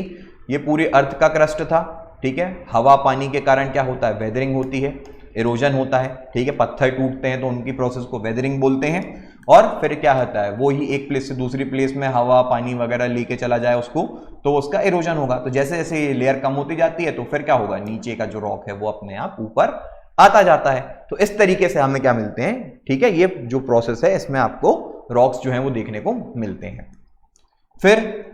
ये पूरे अर्थ का क्रस्ट था, ठीक है, हवा पानी के कारण क्या होता है, वेदरिंग होती है, इरोजन होता है, ठीक है, पत्थर टूटते हैं तो उनकी प्रोसेस को वेदरिंग बोलते हैं। और फिर क्या होता है, वो ही एक प्लेस से दूसरी प्लेस में हवा पानी वगैरह लेके चला जाए उसको, तो उसका इरोजन होगा। तो जैसे जैसे ये लेयर कम होती जाती है तो फिर क्या होगा, नीचे का जो रॉक है वो अपने आप ऊपर आता जाता है। तो इस तरीके से हमें क्या मिलते हैं, ठीक है, ये जो प्रोसेस है इसमें आपको रॉक्स जो है वो देखने को मिलते हैं। फिर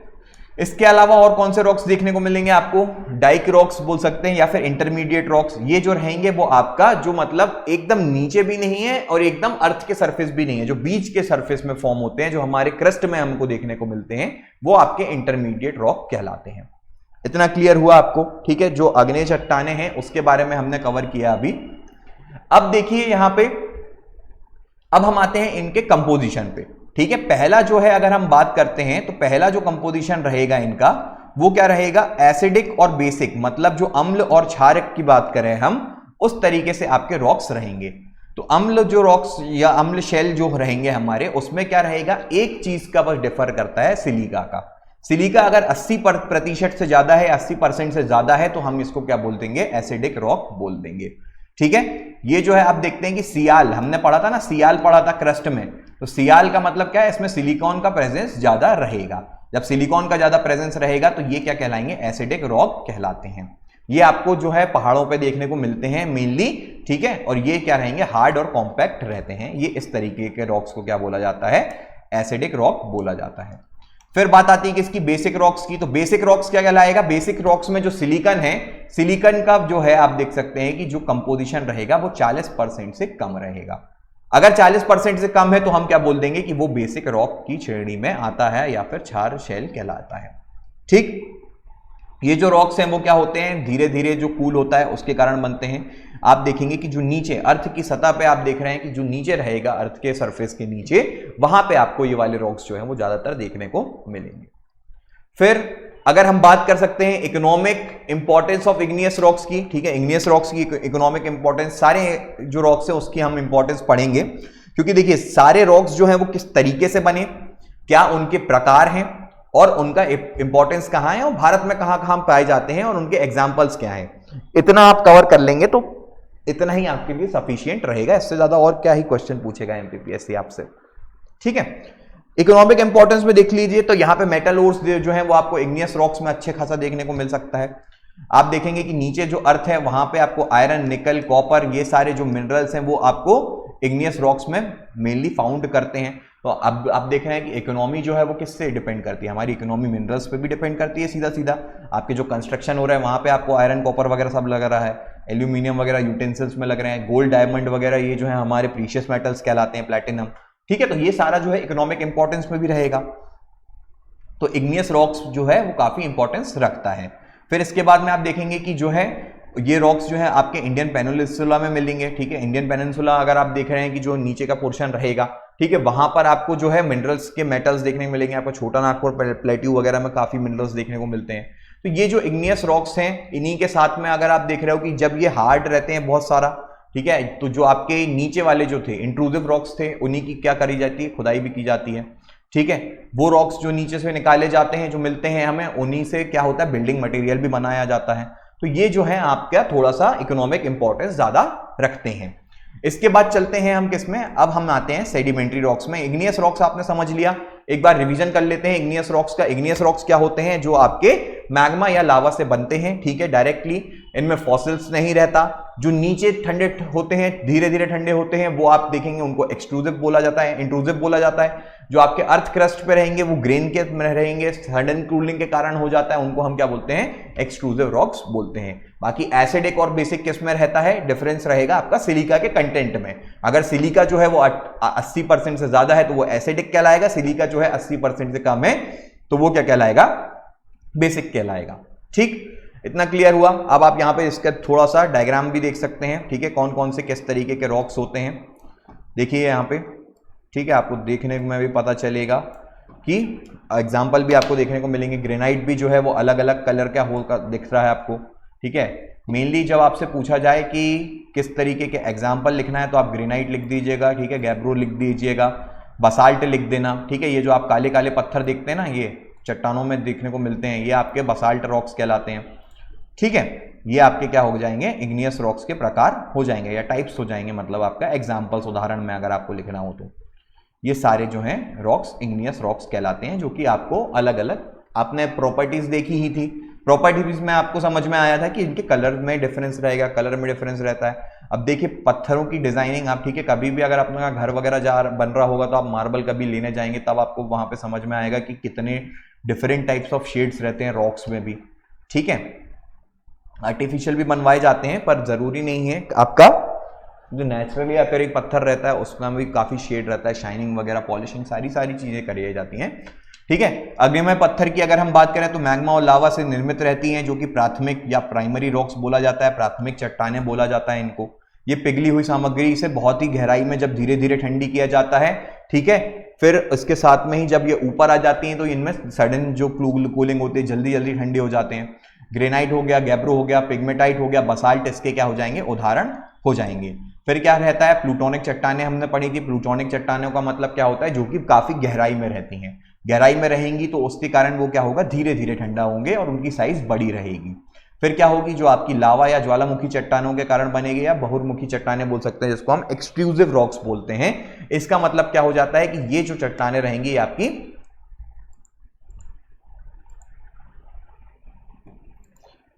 इसके अलावा और कौन से रॉक्स देखने को मिलेंगे आपको, डाइक रॉक्स बोल सकते हैं या फिर इंटरमीडिएट रॉक्स। ये जो रहेंगे वो आपका जो मतलब एकदम नीचे भी नहीं है और एकदम अर्थ के सरफेस भी नहीं है, जो बीच के सरफेस में फॉर्म होते हैं, जो हमारे क्रस्ट में हमको देखने को मिलते हैं, वो आपके इंटरमीडिएट रॉक कहलाते हैं। इतना क्लियर हुआ आपको, ठीक है। जो आग्नेय चट्टाने हैं उसके बारे में हमने कवर किया अभी। अब देखिए यहां पे, अब हम आते हैं इनके कंपोजिशन पे, ठीक है। पहला जो है अगर हम बात करते हैं तो पहला जो कंपोजिशन रहेगा इनका वो क्या रहेगा, एसिडिक और बेसिक, मतलब जो अम्ल और क्षारक की बात करें हम, उस तरीके से आपके रॉक्स रहेंगे। तो अम्ल जो रॉक्स या अम्ल शेल जो रहेंगे हमारे, उसमें क्या रहेगा, एक चीज का बस डिफर करता है, सिलिका का। सिलिका अगर 80% से ज्यादा है, 80% से ज्यादा है, तो हम इसको क्या बोल देंगे, एसिडिक रॉक बोल देंगे, ठीक है। ये जो है आप देखते हैं कि सियाल, हमने पढ़ा था ना, सियाल पढ़ा था क्रस्ट में, तो सियाल का मतलब क्या है, इसमें सिलिकॉन का प्रेजेंस ज्यादा रहेगा। जब सिलिकॉन का ज्यादा प्रेजेंस रहेगा तो ये क्या कहलाएंगे, एसिडिक रॉक कहलाते हैं। ये आपको जो है पहाड़ों पे देखने को मिलते हैं मेनली, ठीक है। और ये क्या रहेंगे, हार्ड और कॉम्पैक्ट रहते हैं। ये इस तरीके के रॉक्स को क्या बोला जाता है, एसिडिक रॉक बोला जाता है। फिर बात आती है कि इसकी बेसिक रॉक्स की, तो बेसिक रॉक्स क्या कहलाएगा, बेसिक रॉक्स में जो सिलिकॉन है, सिलिकॉन का जो है आप देख सकते हैं कि जो कंपोजिशन रहेगा वो 40% से कम रहेगा। अगर 40% से कम है तो हम क्या बोल देंगे कि वो बेसिक रॉक की श्रेणी में आता है या फिर क्षार शेल कहलाता है, ठीक। ये जो रॉक्स हैं वो क्या होते हैं, धीरे धीरे जो कूल होता है उसके कारण बनते हैं। आप देखेंगे कि जो नीचे अर्थ की सतह पे आप देख रहे हैं कि जो नीचे रहेगा अर्थ के सरफेस के नीचे, वहां पे आपको ये वाले रॉक्स जो है वो ज्यादातर देखने को मिलेंगे। फिर अगर हम बात कर सकते हैं economic importance of igneous rocks की, ठीक है, इग्नियस रॉक्स की इकोनॉमिक इंपॉर्टेंस, सारे जो रॉक्स है उसकी हम इंपॉर्टेंस पढ़ेंगे, क्योंकि देखिए सारे रॉक्स जो है वो किस तरीके से बने, क्या उनके प्रकार हैं और उनका इंपॉर्टेंस कहां है और भारत में कहां कहां पाए जाते हैं और उनके एग्जाम्पल्स क्या हैं। इतना आप कवर कर लेंगे तो इतना ही आपके लिए सफिशिएंट रहेगा, इससे ज्यादा और क्या ही क्वेश्चन पूछेगा एमपीपीएससी आपसे, ठीक है। इकोनॉमिक इंपॉर्टेंस में देख लीजिए तो यहाँ पे मेटल ओर्स जो है वो आपको इग्नियस रॉक्स में अच्छे खासा देखने को मिल सकता है। आप देखेंगे कि नीचे जो अर्थ है वहां पे आपको आयरन, निकल, कॉपर, ये सारे जो मिनरल्स हैं वो आपको इग्नियस रॉक्स में मेनली फाउंड करते हैं। तो अब आप देख रहे हैं कि इकोनॉमी जो है वो किससे डिपेंड करती है, हमारी इकोनॉमी मिनरल्स पे भी डिपेंड करती है सीधा सीधा। आपके जो कंस्ट्रक्शन हो रहा है वहां पे आपको आयरन, कॉपर वगैरह सब लग रहा है, एल्यूमिनियम वगैरह यूटेंसिल्स में लग रहे हैं, गोल्ड, डायमंड वगैरह ये जो है हमारे प्रीशियस मेटल्स कहलाते हैं, प्लैटिनम, ठीक है। तो ये सारा जो है इकोनॉमिक इंपॉर्टेंस में भी रहेगा। तो इग्नियस रॉक्स जो है वो काफी इंपॉर्टेंस रखता है। फिर इसके बाद में आप देखेंगे कि जो है ये रॉक्स जो है आपके इंडियन पेनिनसुला में मिलेंगे, ठीक है। इंडियन पेनिनसुला अगर आप देख रहे हैं कि जो नीचे का पोर्शन रहेगा, ठीक है, वहां पर आपको जो है मिनरल्स के मेटल्स देखने को मिलेंगे। आपको छोटा नागपुर, प्लेट्यू वगैरह में काफी मिनरल्स देखने को मिलते हैं। तो ये जो इग्नियस रॉक्स हैं, इन्हीं के साथ में अगर आप देख रहे हो कि जब ये हार्ड रहते हैं बहुत सारा, ठीक है, तो जो आपके नीचे वाले जो थे इंट्रूसिव रॉक्स थे, उन्हीं की क्या करी जाती है, खुदाई भी की जाती है, ठीक है। वो रॉक्स जो नीचे से निकाले जाते हैं, जो मिलते हैं हमें, उन्हीं से क्या होता है, बिल्डिंग मटेरियल भी बनाया जाता है। तो ये जो है आपका थोड़ा सा इकोनॉमिक इंपॉर्टेंस ज्यादा रखते हैं। इसके बाद चलते हैं हम किसमें, अब हम आते हैं सेडिमेंट्री रॉक्स में। इग्नियस रॉक्स आपने समझ लिया, एक बार रिवीजन कर लेते हैं इग्नियस रॉक्स का। इग्नियस रॉक्स क्या होते हैं, जो आपके मैग्मा या लावा से बनते हैं, ठीक है, डायरेक्टली इनमें फॉसिल्स नहीं रहता। जो नीचे ठंडे होते हैं, धीरे धीरे ठंडे होते हैं, वो आप देखेंगे उनको एक्सट्रूसिव बोला जाता है, इंट्रूसिव बोला जाता है। जो आपके अर्थ क्रस्ट पे रहेंगे वो ग्रेन के में रहेंगे, सडन कूलिंग के कारण हो जाता है, उनको हम क्या बोलते हैं, एक्सट्रूसिव रॉक्स बोलते हैं। बाकी एसिडिक और बेसिक किस में रहता है, डिफरेंस रहेगा आपका सिलिका के कंटेंट में। अगर सिलिका जो है वो 80% से ज्यादा है तो वो एसिडिक कहलाएगा, सिलिका जो है 80% से कम है तो वो क्या कहलाएगा, बेसिक कहलाएगा। ठीक, इतना क्लियर हुआ। अब आप यहां पे इसका थोड़ा सा डायग्राम भी देख सकते हैं, ठीक है, कौन कौन से किस तरीके के रॉक्स होते हैं, देखिए यहां पे, ठीक है, आपको देखने में भी पता चलेगा कि एग्जाम्पल भी आपको देखने को मिलेंगे। ग्रेनाइट भी जो है वो अलग अलग कलर का होगा, दिख रहा है आपको, ठीक है। मेनली जब आपसे पूछा जाए कि किस तरीके के एग्जाम्पल लिखना है तो आप ग्रेनाइट लिख दीजिएगा, ठीक है, गैब्रो लिख दीजिएगा, बसाल्ट लिख देना, ठीक है। ये जो आप काले काले पत्थर देखते हैं ना, ये चट्टानों में देखने को मिलते हैं, ये आपके बसाल्ट रॉक्स कहलाते हैं, ठीक है। ये आपके क्या हो जाएंगे, इग्नियस रॉक्स के प्रकार हो जाएंगे या टाइप्स हो जाएंगे, मतलब आपका एग्जाम्पल्स उदाहरण में अगर आपको लिखना हो तो ये सारे जो हैं रॉक्स इग्नियस रॉक्स कहलाते हैं, जो कि आपको अलग अलग, आपने प्रॉपर्टीज देखी ही थी, प्रॉपर्टीज में आपको समझ में आया था कि इनके कलर में डिफरेंस रहेगा, कलर में डिफरेंस रहता है। अब देखिए पत्थरों की डिजाइनिंग आप, ठीक है, कभी भी अगर अपना घर वगैरह बन रहा होगा तो आप मार्बल कभी लेने जाएंगे तब आपको वहां पे समझ में आएगा कि कितने डिफरेंट टाइप्स ऑफ शेड्स रहते हैं रॉक्स में भी, ठीक है। आर्टिफिशियल भी बनवाए जाते हैं पर जरूरी नहीं है, आपका जो नेचुरली अगर एक पत्थर रहता है उसमें भी काफी शेड रहता है, शाइनिंग वगैरह, पॉलिशिंग, सारी चीजें करी जाती हैं, ठीक है। अग्निमय पत्थर की अगर हम बात करें तो मैग्मा और लावा से निर्मित रहती हैं, जो कि प्राथमिक या प्राइमरी रॉक्स बोला जाता है, प्राथमिक चट्टानें बोला जाता है इनको। ये पिघली हुई सामग्री से बहुत ही गहराई में जब धीरे धीरे ठंडी किया जाता है, ठीक है, फिर इसके साथ में ही जब ये ऊपर आ जाती हैं तो इनमें सडन जो कूलिंग होती है, जल्दी जल्दी ठंडे हो जाते हैं। ग्रेनाइट हो गया, गैब्रो हो गया, पिगमेटाइट हो गया, बसाल्ट इसके क्या हो जाएंगे, उदाहरण हो जाएंगे। फिर क्या रहता है, प्लूटोनिक चट्टानें हमने पढ़ी थी। प्लूटोनिक चट्टानों का मतलब क्या होता है, जो कि काफी गहराई में रहती हैं, गहराई में रहेंगी तो उसके कारण वो क्या होगा, धीरे धीरे ठंडा होंगे और उनकी साइज बड़ी रहेगी। फिर क्या होगी, जो आपकी लावा या ज्वालामुखी चट्टानों के कारण बनेगी, या बहुर्मुखी चट्टानें बोल सकते हैं, जिसको हम एक्सट्रूसिव रॉक्स बोलते हैं। इसका मतलब क्या हो जाता है कि ये जो चट्टानें रहेंगी आपकी,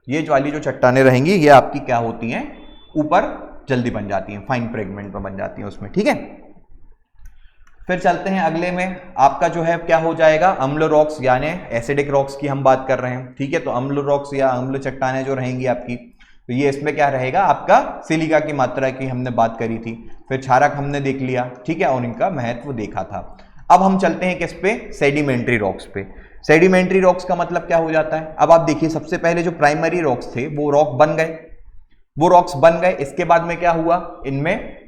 ये वाली जो चट्टानें रहेंगी ये आपकी क्या होती हैं, ऊपर जल्दी बन जाती हैं, फाइन फ्रेगमेंट में बन जाती हैं उसमें, ठीक है। फिर चलते हैं अगले में, आपका जो है क्या हो जाएगा, अम्ल रॉक्स, यानी एसिडिक रॉक्स की हम बात कर रहे हैं, ठीक है। तो अम्ल रॉक्स या अम्ल चट्टानें जो रहेंगी आपकी, तो ये इसमें क्या रहेगा, आपका सिलिका की मात्रा की हमने बात करी थी। फिर क्षारक हमने देख लिया, ठीक है, और इनका महत्व देखा था। अब हम चलते हैं किस पे, सेडिमेंट्री रॉक्स पे। सेडिमेंट्री रॉक्स का मतलब क्या हो जाता है, अब आप देखिए सबसे पहले जो प्राइमरी रॉक्स थे वो रॉक बन गए, वो रॉक्स बन गए। इसके बाद में क्या हुआ, इनमें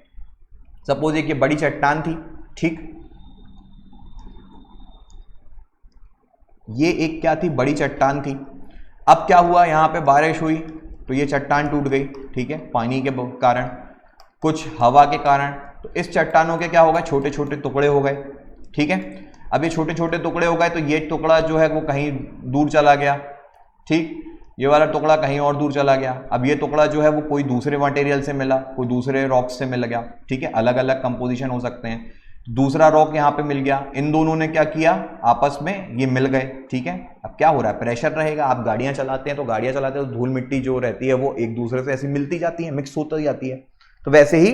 सपोज एक ये बड़ी चट्टान थी, ठीक, ये एक क्या थी, बड़ी चट्टान थी। अब क्या हुआ, यहां पे बारिश हुई तो ये चट्टान टूट गई, ठीक है, पानी के कारण, कुछ हवा के कारण। तो इस चट्टानों के क्या हो गए, छोटे छोटे टुकड़े हो गए, ठीक है। अब ये छोटे छोटे टुकड़े हो गए तो ये टुकड़ा जो है वो कहीं दूर चला गया, ठीक, ये वाला टुकड़ा कहीं और दूर चला गया। अब ये टुकड़ा जो है वो कोई दूसरे मटेरियल से मिला, कोई दूसरे रॉक से मिल गया, ठीक है, अलग अलग कंपोजिशन हो सकते हैं। दूसरा रॉक यहाँ पे मिल गया, इन दोनों ने क्या किया, आपस में ये मिल गए, ठीक है। अब क्या हो रहा है, प्रेशर रहेगा, आप गाड़ियां चलाते हैं तो गाड़ियां चलाते हैं तो धूल मिट्टी जो रहती है वो एक दूसरे से ऐसी मिलती जाती है, मिक्स होती जाती है। तो वैसे ही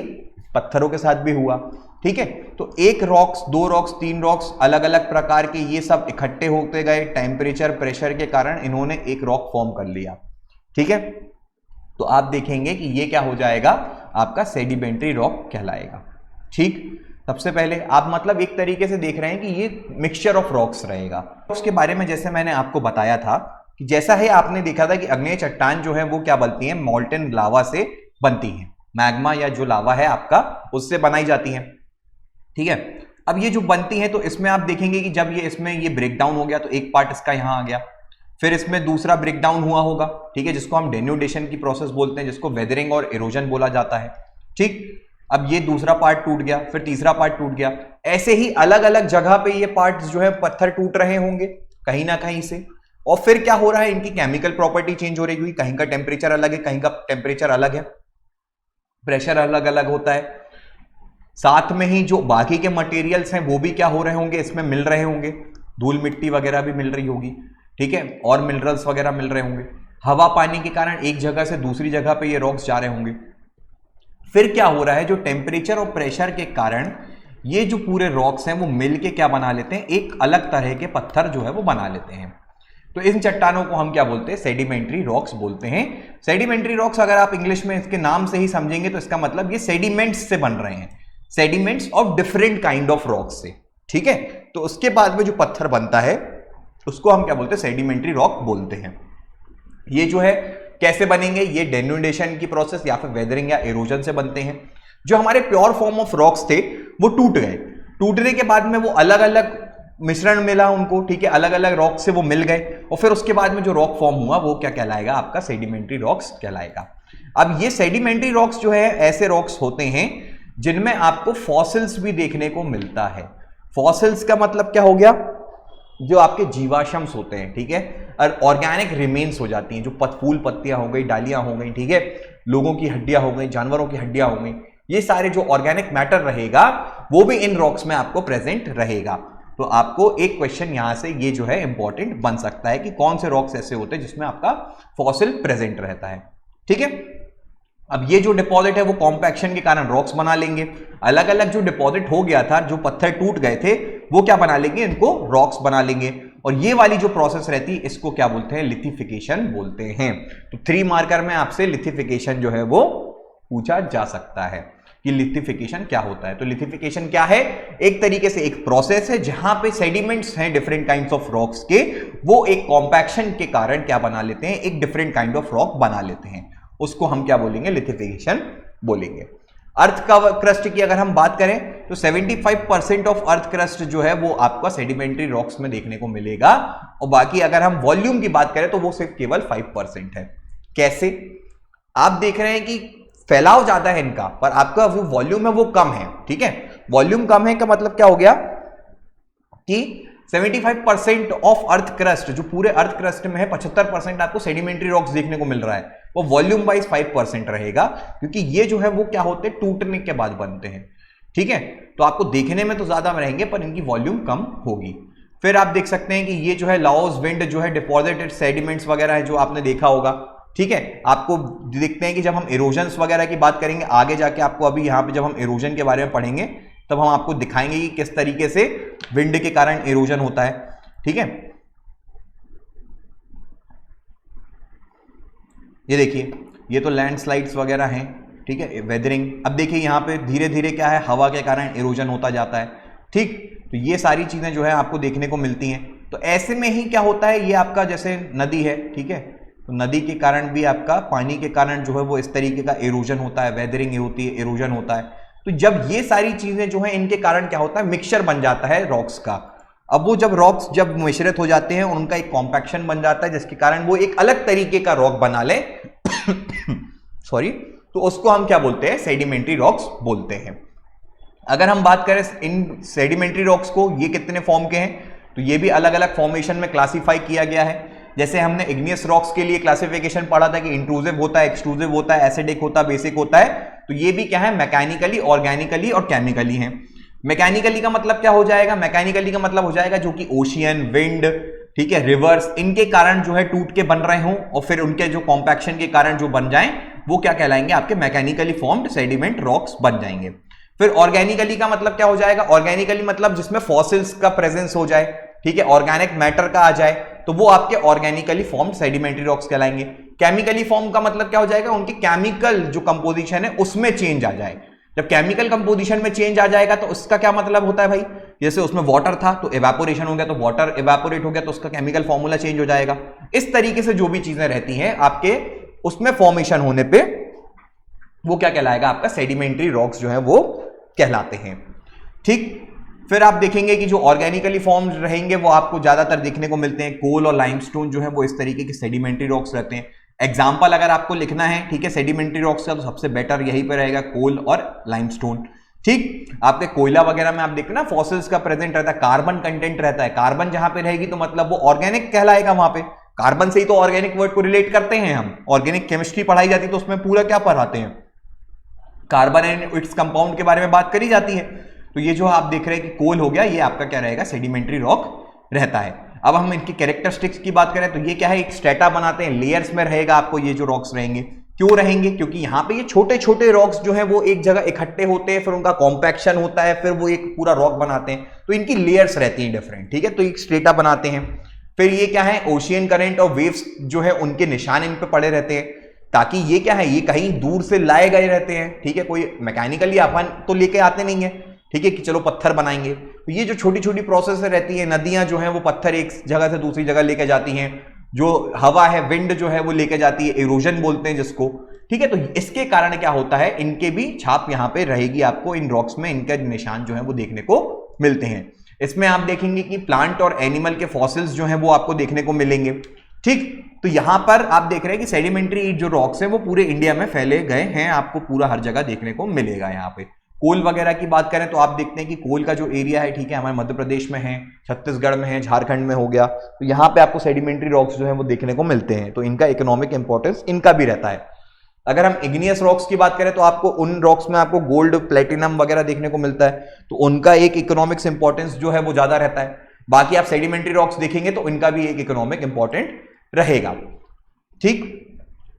पत्थरों के साथ भी हुआ, ठीक है। तो एक रॉक्स, दो रॉक्स, तीन रॉक्स, अलग अलग प्रकार के ये सब इकट्ठे होते गए, टेम्परेचर प्रेशर के कारण इन्होंने एक रॉक फॉर्म कर लिया, ठीक है। तो आप देखेंगे कि ये क्या हो जाएगा, आपका सेडिमेंट्री रॉक कहलाएगा, ठीक। सबसे पहले आप मतलब एक तरीके से देख रहे हैं कि ये मिक्सचर ऑफ रॉक्स रहेगा। उसके बारे में जैसे मैंने आपको बताया था कि जैसा है, आपने देखा था कि अग्नेय चट्टान जो है वो क्या बनती है, मॉल्टन लावा से बनती है, मैग्मा या जो लावा है आपका उससे बनाई जाती है, ठीक है। अब ये जो बनती है तो इसमें आप देखेंगे कि जब ये इसमें ये ब्रेकडाउन हो गया तो एक पार्ट इसका यहां आ गया, फिर इसमें दूसरा ब्रेकडाउन हुआ होगा, ठीक है, जिसको हम डेन्यूडेशन की प्रोसेस बोलते हैं, जिसको वेदरिंग और इरोजन बोला जाता है, ठीक। अब ये दूसरा पार्ट टूट गया, फिर तीसरा पार्ट टूट गया, ऐसे ही अलग अलग जगह पे ये पार्ट्स जो है पत्थर टूट रहे होंगे कहीं ना कहीं से। और फिर क्या हो रहा है, इनकी केमिकल प्रॉपर्टी चेंज हो रही है, कहीं का टेम्परेचर अलग है, कहीं का टेम्परेचर अलग है, प्रेशर अलग अलग होता है। साथ में ही जो बाकी के मटेरियल्स हैं वो भी क्या हो रहे होंगे, इसमें मिल रहे होंगे, धूल मिट्टी वगैरह भी मिल रही होगी, ठीक है, और मिनरल्स वगैरह मिल रहे होंगे। हवा पानी के कारण एक जगह से दूसरी जगह पे ये रॉक्स जा रहे होंगे। फिर क्या हो रहा है, जो टेम्परेचर और प्रेशर के कारण ये जो पूरे रॉक्स हैं वो मिलके क्या बना लेते हैं, एक अलग तरह के पत्थर जो है वो बना लेते हैं। तो इन चट्टानों को हम क्या बोलते हैं, सेडिमेंट्री रॉक्स बोलते हैं। सेडिमेंट्री रॉक्स अगर आप इंग्लिश में इसके नाम से ही समझेंगे तो इसका मतलब ये सेडिमेंट्स से बन रहे हैं, sediments of different kind of rocks से, ठीक है। तो उसके बाद में जो पत्थर बनता है उसको हम क्या बोलते हैं, सेडिमेंट्री रॉक बोलते हैं। ये जो है कैसे बनेंगे, ये डेन्यूडेशन की प्रोसेस या फिर वेदरिंग या एरोजन से बनते हैं। जो हमारे प्योर फॉर्म ऑफ रॉक्स थे वो टूट गए, टूटने के बाद में वो अलग अलग मिश्रण मिला उनको, ठीक है, अलग अलग रॉक से वो मिल गए और फिर उसके बाद में जो रॉक फॉर्म हुआ वो क्या कहलाएगा, आपका सेडिमेंट्री रॉक्स कहलाएगा। अब ये सेडिमेंट्री रॉक्स जो है ऐसे रॉक्स होते हैं जिनमें आपको फॉसिल्स भी देखने को मिलता है। फॉसिल्स का मतलब क्या हो गया, जो आपके जीवाश्मस होते हैं, ठीक है, और ऑर्गेनिक रिमेन्स हो जाती हैं, जो फूल पत्तियां हो गई, डालियां हो गई, ठीक है, लोगों की हड्डियां हो गई, जानवरों की हड्डियां हो गई, ये सारे जो ऑर्गेनिक मैटर रहेगा वो भी इन रॉक्स में आपको प्रेजेंट रहेगा। तो आपको एक क्वेश्चन यहां से ये जो है इंपॉर्टेंट बन सकता है कि कौन से रॉक्स ऐसे होते हैं जिसमें आपका फॉसिल प्रेजेंट रहता है, ठीक है। अब ये जो डिपॉजिट है वो कॉम्पैक्शन के कारण रॉक्स बना लेंगे, अलग अलग जो डिपॉजिट हो गया था, जो पत्थर टूट गए थे वो क्या बना लेंगे, इनको रॉक्स बना लेंगे। और ये वाली जो प्रोसेस रहती है इसको क्या बोलते हैं, लिथिफिकेशन बोलते हैं। तो 3 मार्कर में आपसे लिथिफिकेशन जो है वो पूछा जा सकता है कि लिथिफिकेशन क्या होता है। तो लिथिफिकेशन क्या है, एक तरीके से एक प्रोसेस है जहां पे सेडिमेंट्स हैं डिफरेंट काइंड्स ऑफ रॉक्स के, वो एक कॉम्पैक्शन के कारण क्या बना लेते हैं, एक डिफरेंट काइंड ऑफ रॉक बना लेते हैं, उसको हम क्या बोलेंगे, लिथिफिकेशन बोलेंगे। अर्थ का क्रस्ट की अगर हम बात करें तो 75% ऑफ अर्थ क्रस्ट जो है वो आपका सेडिमेंट्री रॉक्स में देखने को मिलेगा, और बाकी अगर हम वॉल्यूम की बात करें तो वो सिर्फ केवल 5% है। कैसे, आप देख रहे हैं कि फैलाव ज्यादा है इनका पर आपका वो वॉल्यूम है वो कम है, ठीक है। वॉल्यूम कम है का मतलब क्या हो गया कि 75% ऑफ अर्थ क्रस्ट, जो पूरे अर्थ क्रस्ट में है 75% आपको सेडिमेंट्री रॉक्स देखने को मिल रहा है, वो वॉल्यूम वाइज 5% रहेगा, क्योंकि ये जो है वो क्या होते हैं, टूटने के बाद बनते हैं, ठीक है। तो आपको देखने में तो ज्यादा रहेंगे पर इनकी वॉल्यूम कम होगी। फिर आप देख सकते हैं कि ये जो है लाओस विंड जो है डिपॉजिटेड सेडिमेंट्स वगैरह है जो आपने देखा होगा, ठीक है। आपको देखते हैं कि जब हम इरोजन्स वगैरह की बात करेंगे आगे जाके, आपको अभी यहां पे जब हम इरोजन के बारे में पढ़ेंगे तब हम आपको दिखाएंगे कि किस तरीके से विंड के कारण इरोजन होता है, ठीक है। ये देखिए, ये तो लैंडस्लाइड्स वगैरह हैं, ठीक है, वेदरिंग। अब देखिए यहां पे धीरे धीरे क्या है, हवा के कारण इरोजन होता जाता है, ठीक। तो ये सारी चीजें जो है आपको देखने को मिलती हैं। तो ऐसे में ही क्या होता है, ये आपका जैसे नदी है, ठीक है, तो नदी के कारण भी आपका पानी के कारण जो है वो इस तरीके का इरोजन होता है, वेदरिंग होती है, इरोजन होता है। तो जब ये सारी चीजें जो है इनके कारण क्या होता है, मिक्सचर बन जाता है रॉक्स का। अब वो जब रॉक्स जब मिश्रित हो जाते हैं उनका एक कॉम्पैक्शन बन जाता है जिसके कारण वो एक अलग तरीके का रॉक बना ले सॉरी, तो उसको हम क्या बोलते हैं, सेडिमेंट्री रॉक्स बोलते हैं। अगर हम बात करें इन सेडिमेंट्री रॉक्स को, ये कितने फॉर्म के हैं, तो ये भी अलग अलग फॉर्मेशन में क्लासिफाई किया गया है। जैसे हमने इग्नियस रॉक्स के लिए क्लासिफिकेशन पढ़ा था कि इंट्रूसिव होता है, एक्सट्रूसिव होता है, एसिडिक होता है, बेसिक होता है। तो ये भी क्या है, मैकेनिकली, ऑर्गेनिकली और केमिकली है। मैकेनिकली का मतलब क्या हो जाएगा, मैकेनिकली का मतलब हो जाएगा जो कि ओशियन, विंड, ठीक है, रिवर्स, इनके कारण जो है टूट के बन रहे हों और फिर उनके जो कॉम्पैक्शन के कारण जो बन जाएं वो क्या कहलाएंगे, आपके मैकेनिकली फॉर्म्ड सेडिमेंट रॉक्स बन जाएंगे। फिर ऑर्गेनिकली का मतलब क्या हो जाएगा, ऑर्गेनिकली मतलब जिसमें फॉसिल्स का प्रेजेंस हो जाए, ठीक है, ऑर्गेनिक मैटर का आ जाए, तो वो आपके ऑर्गेनिकली फॉर्म्ड सेडिमेंट्री रॉक्स कहलाएंगे। केमिकली फॉर्म का मतलब क्या हो जाएगा, उनकी केमिकल जो कंपोजिशन है उसमें चेंज आ जाए। जब केमिकल कंपोजिशन में चेंज आ जाएगा तो उसका क्या मतलब होता है भाई, जैसे उसमें वाटर था तो इवेपोरेशन हो गया, तो वाटर इवेपोरेट हो गया तो उसका केमिकल फॉर्मूला चेंज हो जाएगा। इस तरीके से जो भी चीजें रहती हैं आपके उसमें फॉर्मेशन होने पे वो क्या कहलाएगा, आपका सेडिमेंट्री रॉक्स जो है वो कहलाते हैं, ठीक। फिर आप देखेंगे कि जो ऑर्गेनिकली फॉर्म रहेंगे वो आपको ज्यादातर देखने को मिलते हैं, कोल और लाइमस्टोन जो है वो इस तरीके के सेडिमेंट्री रॉक्स रहते हैं। एग्जाम्पल अगर आपको लिखना है, ठीक है, सेडिमेंट्री रॉक्स का, तो सबसे बेटर यहीं पे रहेगा कोल और लाइमस्टोन, ठीक। आपके कोयला वगैरह में आप देखते हैं ना फॉसिल्स का प्रेजेंट रहता है, कार्बन कंटेंट रहता है, कार्बन जहां पे रहेगी तो मतलब वो ऑर्गेनिक कहलाएगा। वहां पे कार्बन से ही तो ऑर्गेनिक वर्ड को रिलेट करते हैं हम, ऑर्गेनिक केमिस्ट्री पढ़ाई जाती है तो उसमें पूरा क्या पढ़ाते हैं, कार्बन एंड इट्स कंपाउंड के बारे में बात करी जाती है। तो ये जो आप देख रहे हैं कि कोल हो गया, ये आपका क्या रहेगा, सेडिमेंट्री रॉक रहता है। अब हम इनकी कैरेक्टरिस्टिक्स की बात करें तो ये क्या है, एक स्ट्रेटा बनाते हैं, लेयर्स में रहेगा आपको ये जो रॉक्स रहेंगे। क्यों रहेंगे? क्योंकि यहाँ पे ये छोटे छोटे रॉक्स जो हैं वो एक जगह इकट्ठे होते हैं, फिर उनका कॉम्पैक्शन होता है, फिर वो एक पूरा रॉक बनाते हैं, तो इनकी लेयर्स रहती हैं डिफरेंट, ठीक है। तो एक स्ट्रेटा बनाते हैं। फिर ये क्या है, ओशियन करंट और वेव्स जो है उनके निशान इन पे पड़े रहते हैं, ताकि ये क्या है, ये कहीं दूर से लाए गए रहते हैं, ठीक है। कोई मैकेनिकली अपन तो लेके आते नहीं है, ठीक है, कि चलो पत्थर बनाएंगे। तो ये जो छोटी छोटी प्रोसेस रहती है, नदियां जो हैं वो पत्थर एक जगह से दूसरी जगह लेके जाती हैं, जो हवा है, विंड जो है वो लेके जाती है, इरोजन बोलते हैं जिसको, ठीक है। तो इसके कारण क्या होता है, इनके भी छाप यहां पे रहेगी, आपको इन रॉक्स में इनके निशान जो है वो देखने को मिलते हैं। इसमें आप देखेंगे कि प्लांट और एनिमल के फॉसिल्स जो हैं वो आपको देखने को मिलेंगे, ठीक। तो यहां पर आप देख रहे हैं कि सेडिमेंट्री जो रॉक्स हैं वो पूरे इंडिया में फैले गए हैं, आपको पूरा हर जगह देखने को मिलेगा। यहाँ पे कोल वगैरह की बात करें तो आप देखते हैं कि कोल का जो एरिया है, ठीक है, हमारे मध्य प्रदेश में है, छत्तीसगढ़ में है, झारखंड में हो गया, तो यहाँ पे आपको सेडिमेंट्री रॉक्स जो है वो देखने को मिलते हैं। तो इनका इकोनॉमिक इंपॉर्टेंस इनका भी रहता है। अगर हम इग्नियस रॉक्स की बात करें तो आपको उन रॉक्स में आपको गोल्ड, प्लेटिनम वगैरह देखने को मिलता है, तो उनका एक इकोनॉमिक्स इंपॉर्टेंस जो है वो ज्यादा रहता है। बाकी आप सेडिमेंट्री रॉक्स देखेंगे तो इनका भी एक इकोनॉमिक इंपॉर्टेंट रहेगा, ठीक।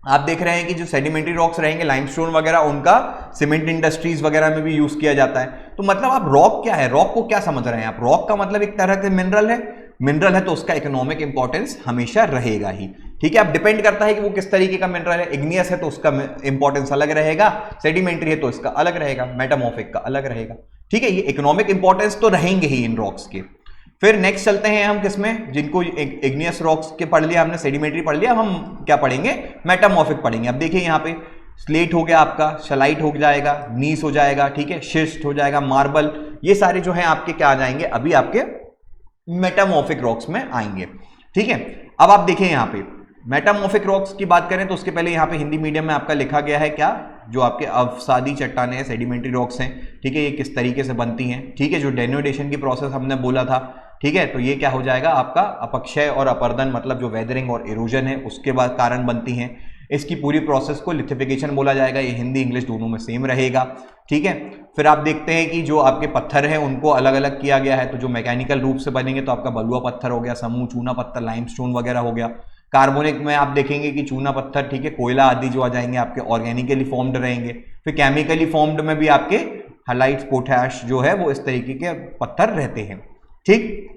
आप देख रहे हैं कि जो सेडिमेंट्री रॉक्स रहेंगे, लाइमस्टोन वगैरह, उनका सीमेंट इंडस्ट्रीज वगैरह में भी यूज किया जाता है। तो मतलब आप रॉक क्या है, रॉक को क्या समझ रहे हैं आप? रॉक का मतलब एक तरह से मिनरल है, मिनरल है तो उसका इकोनॉमिक इंपॉर्टेंस हमेशा रहेगा ही, ठीक है। अब डिपेंड करता है कि वो किस तरीके का मिनरल है। इग्नियस है तो उसका इंपॉर्टेंस अलग रहेगा, सेडिमेंट्री है तो इसका अलग रहेगा, मेटामॉर्फिक का अलग रहेगा, ठीक है। ये इकोनॉमिक इंपॉर्टेंस तो रहेंगे ही इन रॉक्स के। फिर नेक्स्ट चलते हैं हम किसमें, जिनको इग्नियस रॉक्स के पढ़ लिया हमने, सेडिमेंट्री पढ़ लिया, अब हम क्या पढ़ेंगे, मेटामॉर्फिक पढ़ेंगे। अब देखिए यहाँ पे स्लेट हो गया आपका, शलाइट हो जाएगा, नीस हो जाएगा, ठीक है, शिस्ट हो जाएगा, मार्बल, ये सारे जो हैं आपके क्या आ जाएंगे, अभी आपके मेटामॉर्फिक रॉक्स में आएंगे, ठीक है। अब आप देखें यहाँ पे मेटामॉर्फिक रॉक्स की बात करें तो उसके पहले यहाँ पे हिंदी मीडियम में आपका लिखा गया है क्या, जो आपके अवसादी चट्टानें हैं, सेडिमेंट्री रॉक्स हैं, ठीक है, ये किस तरीके से बनती हैं, ठीक है। जो डेनोडेशन की प्रोसेस हमने बोला था, ठीक है, तो ये क्या हो जाएगा आपका अपक्षय और अपर्दन, मतलब जो वेदरिंग और इरोजन है उसके बाद कारण बनती हैं। इसकी पूरी प्रोसेस को लिथिफिकेशन बोला जाएगा, ये हिंदी इंग्लिश दोनों में सेम रहेगा, ठीक है। फिर आप देखते हैं कि जो आपके पत्थर हैं उनको अलग अलग किया गया है, तो जो मैकेनिकल रूप से बनेंगे तो आपका बलुआ पत्थर हो गया, समूह, चूना पत्थर, लाइमस्टोन वगैरह हो गया। कार्बोनिक में आप देखेंगे कि चूना पत्थर, ठीक है, कोयला आदि जो आ जाएंगे आपके ऑर्गेनिकली फॉर्म्ड रहेंगे। फिर केमिकली फॉर्म्ड में भी आपके हाइलाइट, पोटैश जो है वो इस तरीके के पत्थर रहते हैं, ठीक।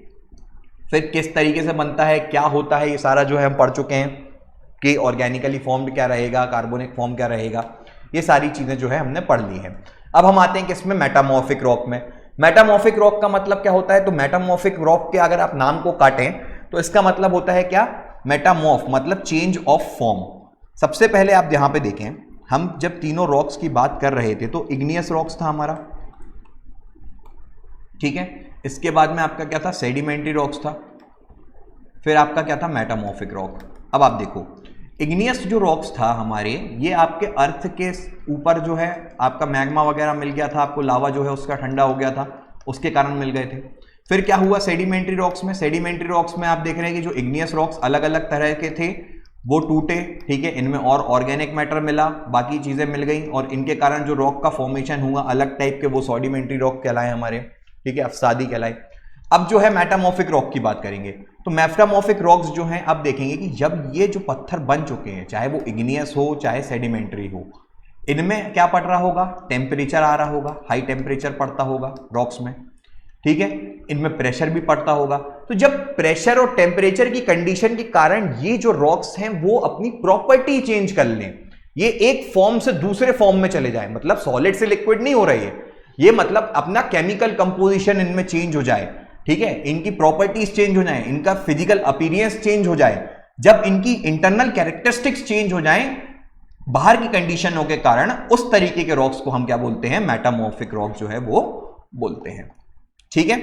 फिर किस तरीके से बनता है, क्या होता है, ये सारा जो है हम पढ़ चुके हैं कि ऑर्गेनिकली फॉर्म्ड क्या रहेगा, कार्बोनिक फॉर्म क्या रहेगा, ये सारी चीजें जो है हमने पढ़ ली है। अब हम आते हैं किसमें, मेटामॉर्फिक रॉक में। मेटामॉर्फिक रॉक का मतलब क्या होता है, तो मेटामॉर्फिक रॉक के अगर आप नाम को काटें तो इसका मतलब होता है क्या, मेटामॉर्फ मतलब चेंज ऑफ फॉर्म। सबसे पहले आप यहां पे देखें, हम जब तीनों रॉक्स की बात कर रहे थे तो इग्नियस रॉक्स था हमारा, ठीक है। इसके बाद में आपका क्या था, सेडिमेंट्री रॉक्स था, फिर आपका क्या था, मेटामॉर्फिक रॉक। अब आप देखो इग्नियस जो रॉक्स था हमारे, ये आपके अर्थ के ऊपर जो है आपका मैग्मा वगैरह मिल गया था, आपको लावा जो है उसका ठंडा हो गया था, उसके कारण मिल गए थे। फिर क्या हुआ सेडिमेंट्री रॉक्स में, सेडिमेंट्री रॉक्स में आप देख रहे हैं कि जो इग्नियस रॉक्स अलग अलग तरह के थे वो टूटे, ठीक है, इनमें और ऑर्गेनिक मैटर मिला, बाकी चीजें मिल गई, और इनके कारण जो रॉक का फॉर्मेशन हुआ अलग टाइप के, वो सेडिमेंट्री रॉक कहलाए हमारे, ठीक है, अफसादी कहलाए। अब जो है मेटामॉर्फिक रॉक की बात करेंगे, तो मेटामॉर्फिक रॉक्स जो हैं आप देखेंगे कि जब ये जो पत्थर बन चुके हैं, चाहे वो इग्नियस हो चाहे सेडिमेंट्री हो, इनमें क्या पड़ रहा होगा, टेम्परेचर आ रहा होगा, हाई टेम्परेचर पड़ता होगा रॉक्स में, ठीक है, इनमें प्रेशर भी पड़ता होगा। तो जब प्रेशर और टेम्परेचर की कंडीशन के कारण ये जो रॉक्स हैं वो अपनी प्रॉपर्टी चेंज कर लें, ये एक फॉर्म से दूसरे फॉर्म में चले जाए, मतलब सॉलिड से लिक्विड नहीं हो रही है ये, मतलब अपना केमिकल कंपोजिशन इनमें चेंज हो जाए, ठीक है, इनकी प्रॉपर्टीज चेंज हो जाए, इनका फिजिकल अपीयरेंस चेंज हो जाए। जब इनकी इंटरनल कैरेक्टरिस्टिक्स चेंज हो जाएं बाहर की कंडीशनों के कारण, उस तरीके के रॉक्स को हम क्या बोलते हैं, मेटामॉर्फिक रॉक जो है वो बोलते हैं, ठीक है।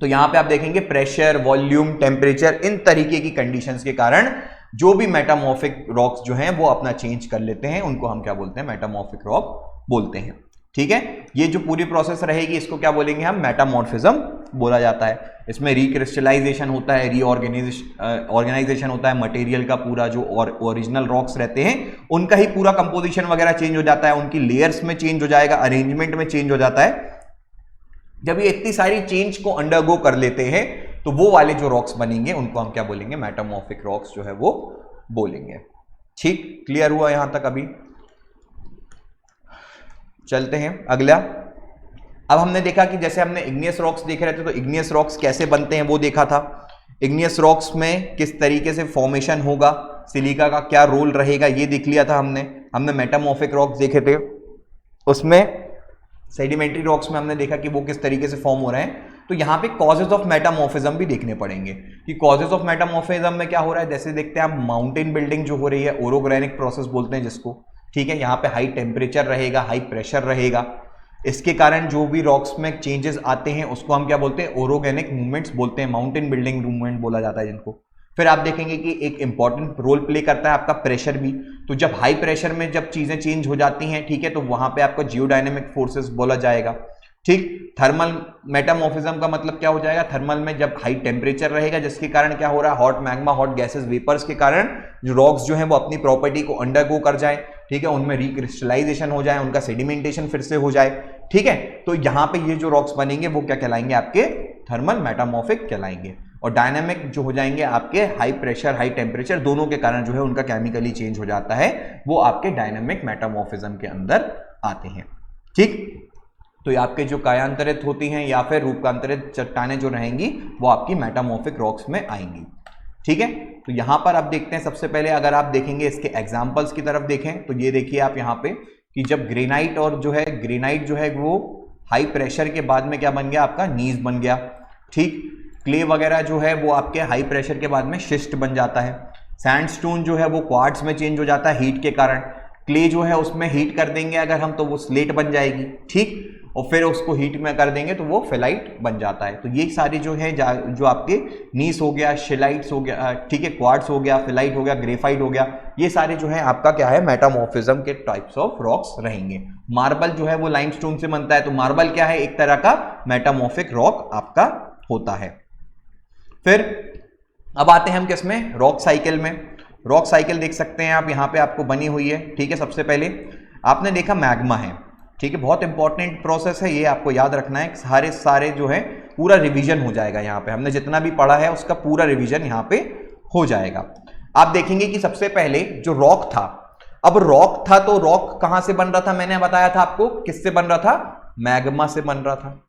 तो यहां पे आप देखेंगे प्रेशर, वॉल्यूम, टेम्परेचर, इन तरीके की कंडीशंस के कारण जो भी मेटामॉर्फिक रॉक्स जो हैं वो अपना चेंज कर लेते हैं, उनको हम क्या बोलते हैं, मेटामॉर्फिक रॉक बोलते हैं, ठीक है। ये जो पूरी प्रोसेस रहेगी इसको क्या बोलेंगे हम, मेटामॉर्फिज्म बोला जाता है। इसमें रिक्रिस्टलाइजेशन होता है, ऑर्गेनाइजेशन होता है मटेरियल का, पूरा जो ओरिजिनल रॉक्स रहते हैं उनका ही पूरा कंपोजिशन वगैरह चेंज हो जाता है, उनकी लेयर्स में चेंज हो जाएगा, अरेंजमेंट में चेंज हो जाता है। जब ये इतनी सारी चेंज को अंडरगो कर लेते हैं तो वो वाले जो रॉक्स बनेंगे उनको हम क्या बोलेंगे, मेटामॉर्फिक रॉक्स जो है वो बोलेंगे। ठीक, क्लियर हुआ यहां तक? अभी चलते हैं अगला। अब हमने देखा कि जैसे हमने इग्नियस रॉक्स देखे रहते, तो इग्नियस रॉक्स कैसे बनते हैं वो देखा था। इग्नियस रॉक्स में किस तरीके से फॉर्मेशन होगा, सिलिका का क्या रोल रहेगा, ये देख लिया था हमने मेटामॉर्फिक रॉक्स देखे थे। उसमें सेडिमेंट्री रॉक्स में हमने देखा कि वो किस तरीके से फॉर्म हो रहे हैं। तो यहाँ पे कॉजेज ऑफ मेटामॉर्फिज्म भी देखने पड़ेंगे कि कॉजेज ऑफ मेटामॉर्फिज्म में क्या हो रहा है। जैसे देखते हैं आप, माउंटेन बिल्डिंग जो हो रही है, ओरोग्रेनिक प्रोसेस बोलते हैं जिसको, ठीक है। यहाँ पे हाई टेम्परेचर रहेगा, हाई प्रेशर रहेगा, इसके कारण जो भी रॉक्स में चेंजेस आते हैं उसको हम क्या बोलते हैं, ओरोगेनिक मूवमेंट्स बोलते हैं, माउंटेन बिल्डिंग मूवमेंट बोला जाता है जिनको। फिर आप देखेंगे कि एक इंपॉर्टेंट रोल प्ले करता है आपका प्रेशर भी। तो जब हाई प्रेशर में जब चीजें चेंज हो जाती हैं, ठीक है, तो वहां पे आपका जियोडायनेमिक फोर्सेस बोला जाएगा। ठीक, थर्मल मेटामॉर्फिज्म का मतलब क्या हो जाएगा, थर्मल में जब हाई टेम्परेचर रहेगा जिसके कारण क्या हो रहा है, hot magma, hot gases, vapours के कारण जो रॉक्स जो है वो अपनी प्रॉपर्टी को अंडरगो कर जाए, ठीक है, उनमें रिक्रिस्टलाइजेशन हो जाए, उनका सेडिमेंटेशन फिर से हो जाए, ठीक है। तो यहाँ पे ये जो रॉक्स बनेंगे वो क्या कहलाएंगे, आपके थर्मल मेटामॉर्फिक कहलाएंगे। और डायनामिक जो हो जाएंगे आपके हाई प्रेशर, हाई टेम्परेचर दोनों के कारण जो है उनका केमिकली चेंज हो जाता है, वो आपके डायनामिक मेटामॉर्फिज्म के अंदर आते हैं। ठीक, तो ये आपके जो कायांतरित होती हैं या फिर रूपांतरित चट्टानें जो रहेंगी वो आपकी मेटामॉर्फिक रॉक्स में आएंगी। ठीक है, तो यहां पर आप देखते हैं, सबसे पहले अगर आप देखेंगे इसके एग्जाम्पल्स की तरफ देखें तो ये देखिए आप यहाँ पे कि जब ग्रेनाइट और जो है ग्रेनाइट जो है वो हाई प्रेशर के बाद में क्या बन गया, आपका नीज बन गया। ठीक, क्ले वगैरह जो है वो आपके हाई प्रेशर के बाद में शिस्ट बन जाता है। सैंडस्टोन जो है वो क्वार्ट्ज में चेंज हो जाता है हीट के कारण। क्ले जो है उसमें हीट कर देंगे अगर हम तो वो स्लेट बन जाएगी। ठीक, और फिर उसको हीट में कर देंगे तो वो फेलाइट बन जाता है। तो ये सारी जो है जो आपके नीस हो गया, शिलाइट्स हो गया, ठीक है, क्वार्ट्ज हो गया, फेलाइट हो गया, ग्रेफाइट हो गया, ये सारे जो है आपका क्या है, मेटामॉर्फिज्म के टाइप्स ऑफ रॉक्स रहेंगे। मार्बल जो है वो लाइमस्टोन से बनता है, तो मार्बल क्या है, एक तरह का मेटामॉर्फिक रॉक आपका होता है। फिर अब आते हैं हम किसमें, रॉक साइकिल में। रॉक साइकिल देख सकते हैं आप, यहाँ पे आपको बनी हुई है। ठीक है, सबसे पहले आपने देखा मैग्मा है, ठीक है, बहुत इंपॉर्टेंट प्रोसेस है ये, आपको याद रखना है। सारे जो है पूरा रिवीजन हो जाएगा यहाँ पे, हमने जितना भी पढ़ा है उसका पूरा रिवीजन यहाँ पे हो जाएगा। आप देखेंगे कि सबसे पहले जो रॉक था, अब रॉक था तो रॉक कहां से बन रहा था, मैंने बताया था आपको, किससे बन रहा था, मैग्मा से बन रहा था।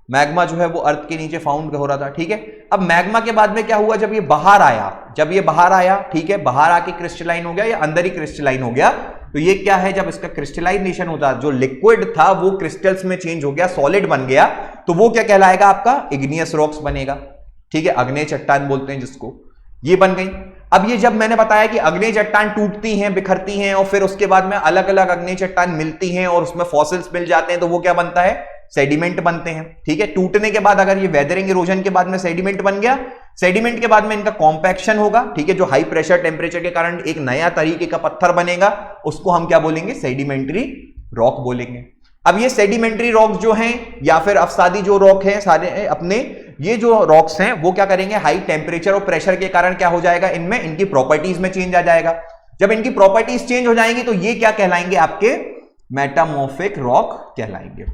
मैग्मा जो है वो अर्थ के नीचे फाउंड हो रहा था। ठीक है, अब मैग्मा के बाद में क्या हुआ, जब ये बाहर आया, ठीक है, बाहर आके क्रिस्टलाइन हो गया या अंदर ही क्रिस्टलाइन हो गया, तो ये क्या है, जब इसका क्रिस्टलाइजेशन होता है, जो लिक्विड था वो क्रिस्टल्स में चेंज हो गया, सॉलिड बन गया, तो वो क्या कहलाएगा, आपका इग्नियस रॉक्स बनेगा। ठीक है, अग्नेय चट्टान बोलते हैं जिसको, ये बन गई। अब ये जब मैंने बताया कि अग्नेय चट्टान टूटती हैं, बिखरती हैं और फिर उसके बाद में अलग अलग अग्नेय चट्टान मिलती हैं और उसमें फॉसिल्स मिल जाते हैं, तो वो क्या बनता है, सेडिमेंट बनते हैं। ठीक है, टूटने के बाद अगर ये वेदरिंग इरोजन के बाद में सेडिमेंट बन गया, सेडिमेंट के बाद में इनका कॉम्पैक्शन होगा। ठीक है, जो हाई प्रेशर टेम्परेचर के कारण एक नया तरीके का पत्थर बनेगा, उसको हम क्या बोलेंगे, सेडिमेंट्री रॉक बोलेंगे। अब ये सेडिमेंट्री रॉक्स जो हैं या फिर अवसादी जो रॉक हैं सारे अपने, ये जो रॉक्स हैं वो क्या करेंगे, हाई टेम्परेचर और प्रेशर के कारण क्या हो जाएगा, इनमें इनकी प्रॉपर्टीज में चेंज आ जाएगा। जब इनकी प्रॉपर्टीज चेंज हो जाएंगी तो ये क्या कहलाएंगे, आपके मेटामॉर्फिक रॉक कहलाएंगे।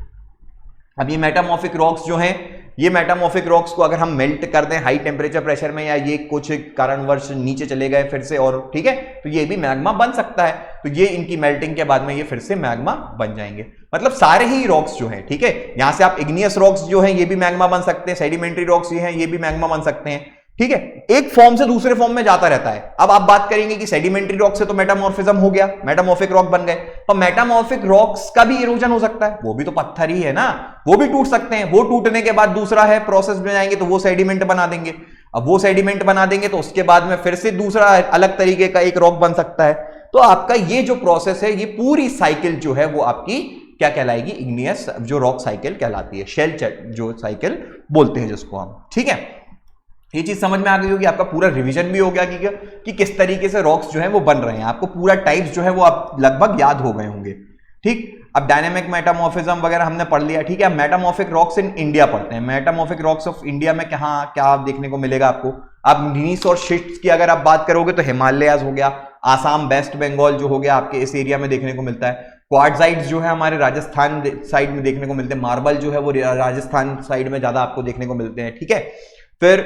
अब ये मेटामॉर्फिक रॉक्स जो हैं, ये मेटामॉर्फिक रॉक्स को अगर हम मेल्ट कर दें हाई टेम्परेचर प्रेशर में, या ये कुछ कारणवश नीचे चले गए फिर से, और ठीक है, तो ये भी मैग्मा बन सकता है। तो ये इनकी मेल्टिंग के बाद में ये फिर से मैग्मा बन जाएंगे। मतलब सारे ही रॉक्स जो हैं, ठीक है, यहां से आप इग्नियस रॉक्स जो हैं ये भी मैग्मा बन सकते हैं, सेडिमेंट्री रॉक्स ये हैं ये भी मैग्मा बन सकते हैं। ठीक है, एक फॉर्म से दूसरे फॉर्म में जाता रहता है। अब आप बात करेंगे कि सेडिमेंट्री रॉक से तो मेटामॉर्फिज्म हो गया, मेटामॉर्फिक रॉक बन गए, पर मेटामॉर्फिक रॉक्स का भी इरोजन हो सकता है, वो भी तो पत्थर ही है ना, वो भी टूट सकते हैं। वो टूटने के बाद दूसरा है प्रोसेस में जाएंगे तो वो सेडिमेंट बना देंगे। अब वो सेडिमेंट बना देंगे तो उसके बाद में फिर से दूसरा अलग तरीके का एक रॉक बन सकता है। तो आपका ये जो प्रोसेस है, ये पूरी साइकिल जो है वो आपकी क्या कहलाएगी, इग्नियस जो रॉक साइकिल कहलाती है, शेल जो साइकिल बोलते हैं जिसको हम। ठीक है, ये चीज समझ में आ गई होगी, आपका पूरा रिवीजन भी हो गया कि किस तरीके से रॉक्स जो है वो बन रहे हैं, आपको पूरा टाइप्स जो है वो आप लगभग याद हो गए होंगे। ठीक, अब डायनामिक मेटामॉर्फिज्म वगैरह हमने पढ़ लिया। ठीक है, अब मेटामॉर्फिक रॉक्स इन इंडिया पढ़ते हैं। मेटामॉर्फिक रॉक्स ऑफ इंडिया में कहाँ क्या देखने को मिलेगा आपको, आप नीस और शिस्ट्स की अगर आप बात करोगे तो हिमालयाज हो गया, आसाम, वेस्ट बंगाल जो हो गया आपके इस एरिया में देखने को मिलता है। क्वार्टजाइट्स जो है हमारे राजस्थान साइड में देखने को मिलते हैं। मार्बल जो है वो राजस्थान साइड में ज्यादा आपको देखने को मिलते हैं। ठीक है, फिर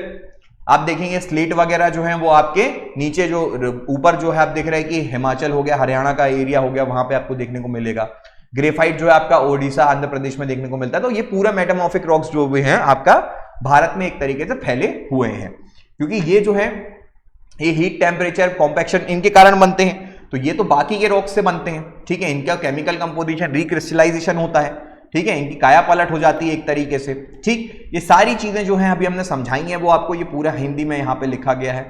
आप देखेंगे स्लेट वगैरह जो है वो आपके नीचे जो ऊपर जो है आप देख रहे हैं कि हिमाचल हो गया, हरियाणा का एरिया हो गया, वहां पे आपको देखने को मिलेगा। ग्रेफाइट जो है आपका ओडिशा आंध्र प्रदेश में देखने को मिलता है। तो ये पूरा मेटामॉर्फिक रॉक्स जो भी हैं आपका भारत में एक तरीके से फैले हुए हैं, क्योंकि ये जो है ये हीट टेम्परेचर कॉम्पैक्शन इनके कारण बनते हैं। तो ये तो बाकी के रॉक्स से बनते हैं, ठीक है। इनका केमिकल कंपोजिशन रिक्रिस्टलाइजेशन होता है, ठीक है, इनकी काया पलट हो जाती है एक तरीके से, ठीक। ये सारी चीजें जो हैं अभी हमने समझाई हैं वो आपको ये पूरा हिंदी में यहाँ पे लिखा गया है,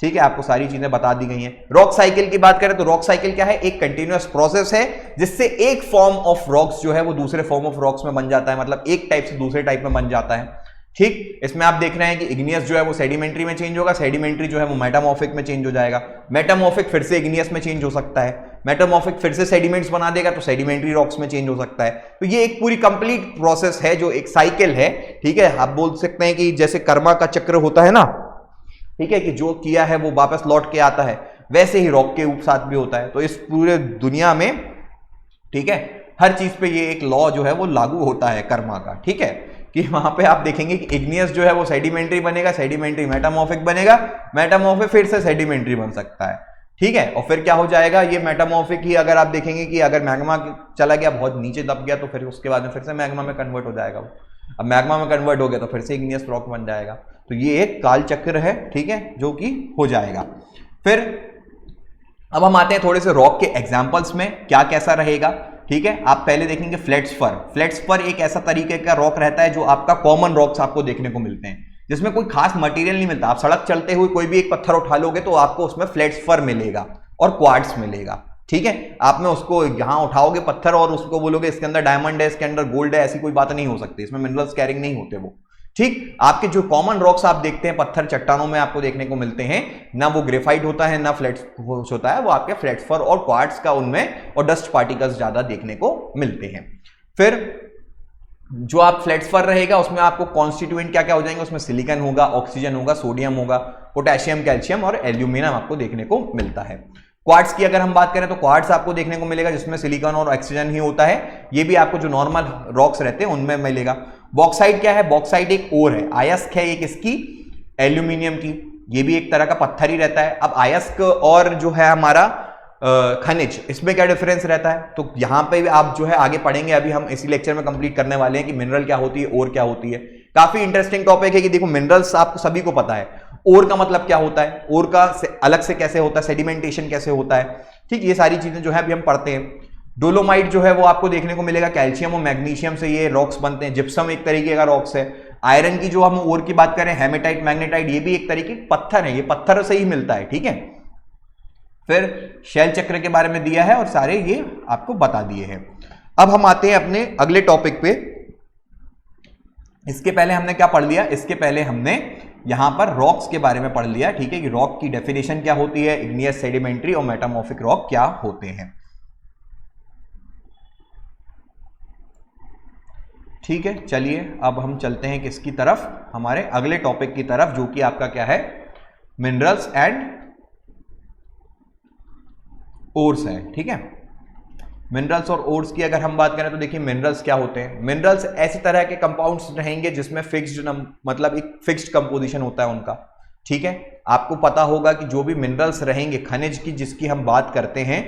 ठीक है, आपको सारी चीजें बता दी गई हैं। रॉक साइकिल की बात करें तो रॉक साइकिल क्या है, एक कंटिन्यूअस प्रोसेस है जिससे एक फॉर्म ऑफ रॉक्स जो है वो दूसरे फॉर्म ऑफ रॉक्स में बन जाता है, मतलब एक टाइप से दूसरे टाइप में बन जाता है, ठीक। इसमें आप देख रहे हैं कि इग्नियस जो है वो सेडिमेंट्री में चेंज होगा, सेडिमेंट्री जो है वो मेटामॉर्फिक में चेंज हो जाएगा, मेटामॉर्फिक फिर से इग्नियस में चेंज हो सकता है, मेटामॉर्फिक फिर से सेडिमेंट्स बना देगा तो सेडिमेंट्री रॉक्स में चेंज हो सकता है। तो ये एक पूरी कंप्लीट प्रोसेस है जो एक साइकिल है, ठीक है। आप बोल सकते हैं कि जैसे कर्मा का चक्र होता है ना, ठीक है, कि जो किया है वो वापस लौट के आता है, वैसे ही रॉक के साथ भी होता है। तो इस पूरे दुनिया में, ठीक है, हर चीज पे ये एक लॉ जो है वो लागू होता है कर्मा का, ठीक है, कि वहां पे आप देखेंगे कि इग्नियस जो है वो सेडिमेंट्री बनेगा, सेडिमेंट्री मेटामॉर्फिक बनेगा, मेटामॉर्फिक फिर से सेडिमेंट्री बन सकता है, ठीक है। और फिर क्या हो जाएगा, ये मेटामॉर्फिक ही अगर आप देखेंगे कि अगर मैग्मा चला गया, बहुत नीचे दब गया, तो फिर उसके बाद में फिर से मैग्मा में कन्वर्ट हो जाएगा वो। अब मैग्मा में कन्वर्ट हो गया तो फिर से इग्नियस रॉक बन जाएगा। तो ये एक काल चक्र है, ठीक है, जो कि हो जाएगा। फिर अब हम आते हैं थोड़े से रॉक के एग्जाम्पल्स में, क्या कैसा रहेगा, ठीक है। आप पहले देखेंगे फ्लेट्सफर। फ्लेट्सफर एक ऐसा तरीके का रॉक रहता है जो आपका कॉमन रॉक्स आपको देखने को मिलते हैं, जिसमें कोई खास मटेरियल नहीं मिलता। आप सड़क चलते हुए कोई भी एक पत्थर उठा लोगे तो आपको उसमें फ्लेट्सफर मिलेगा और क्वार्ट्स मिलेगा, ठीक है। आप में उसको यहां उठाओगे पत्थर और उसको बोलोगे इसके अंदर डायमंड है, इसके अंदर गोल्ड है, ऐसी कोई बात नहीं हो सकती, इसमें मिनरल्स कैरिंग नहीं होते वो, ठीक। आपके जो कॉमन रॉक्स आप देखते हैं पत्थर चट्टानों में आपको देखने को मिलते हैं, ना वो ग्रेफाइट होता है ना फ्लैट्स होता है, वो आपके फ्लेट्सफर और क्वार्ट्स का उनमें और डस्ट पार्टिकल्स ज्यादा देखने को मिलते हैं। फिर जो आप फ्लेट्सफर रहेगा उसमें आपको कॉन्स्टिट्यूएंट क्या क्या हो जाएंगे, उसमें सिलिकॉन होगा, ऑक्सीजन होगा, सोडियम होगा, पोटेशियम, कैल्शियम और एल्यूमिनियम आपको देखने को मिलता है। क्वार्ट्स की अगर हम बात करें तो क्वार्ट्स आपको देखने को मिलेगा जिसमें सिलिकॉन और ऑक्सीजन ही होता है, ये भी आपको जो नॉर्मल रॉक्स रहते हैं उनमें मिलेगा। बॉक्साइट क्या है, बॉक्साइट एक ओर है, अयस्क है एक इसकी एल्यूमिनियम की, ये भी एक तरह का पत्थर ही रहता है। अब अयस्क और जो है हमारा खनिज, इसमें क्या डिफरेंस रहता है, तो यहां पे भी आप जो है आगे पढ़ेंगे, अभी हम इसी लेक्चर में कंप्लीट करने वाले हैं कि मिनरल क्या होती है, ओर क्या होती है। काफी इंटरेस्टिंग टॉपिक है कि देखो मिनरल्स आपको सभी को पता है, ओर का मतलब क्या होता है, ओर का अलग से कैसे होता है, सेडिमेंटेशन कैसे होता है, ठीक, ये सारी चीजें जो है अभी हम पढ़ते हैं। डोलोमाइट जो है वो आपको देखने को मिलेगा, कैल्शियम और मैग्नीशियम से ये रॉक्स बनते हैं। जिप्सम एक तरीके का रॉक्स है। आयरन की जो हम ओर की बात करें, हेमेटाइट, मैग्नेटाइट, ये भी एक तरीके पत्थर है, ये पत्थर से ही मिलता है, ठीक है। फिर शेल चक्र के बारे में दिया है और सारे ये आपको बता दिए हैं। अब हम आते हैं अपने अगले टॉपिक पे। इसके पहले हमने क्या पढ़ लिया, इसके पहले हमने यहां पर रॉक्स के बारे में पढ़ लिया, ठीक है, कि रॉक की डेफिनेशन क्या होती है, इग्नियस, सेडिमेंट्री और मेटामॉर्फिक रॉक क्या होते हैं, ठीक है। चलिए अब हम चलते हैं किसकी तरफ, हमारे अगले टॉपिक की तरफ, जो कि आपका क्या है, मिनरल्स एंड ओर्स है, ठीक है। मिनरल्स और ओर्स की अगर हम बात करें तो देखिए मिनरल्स क्या होते हैं। मिनरल्स ऐसी तरह के कंपाउंड्स रहेंगे जिसमें फिक्स्ड मतलब एक फिक्स्ड कंपोजिशन होता है उनका, ठीक है। आपको पता होगा कि जो भी मिनरल्स रहेंगे, खनिज की जिसकी हम बात करते हैं,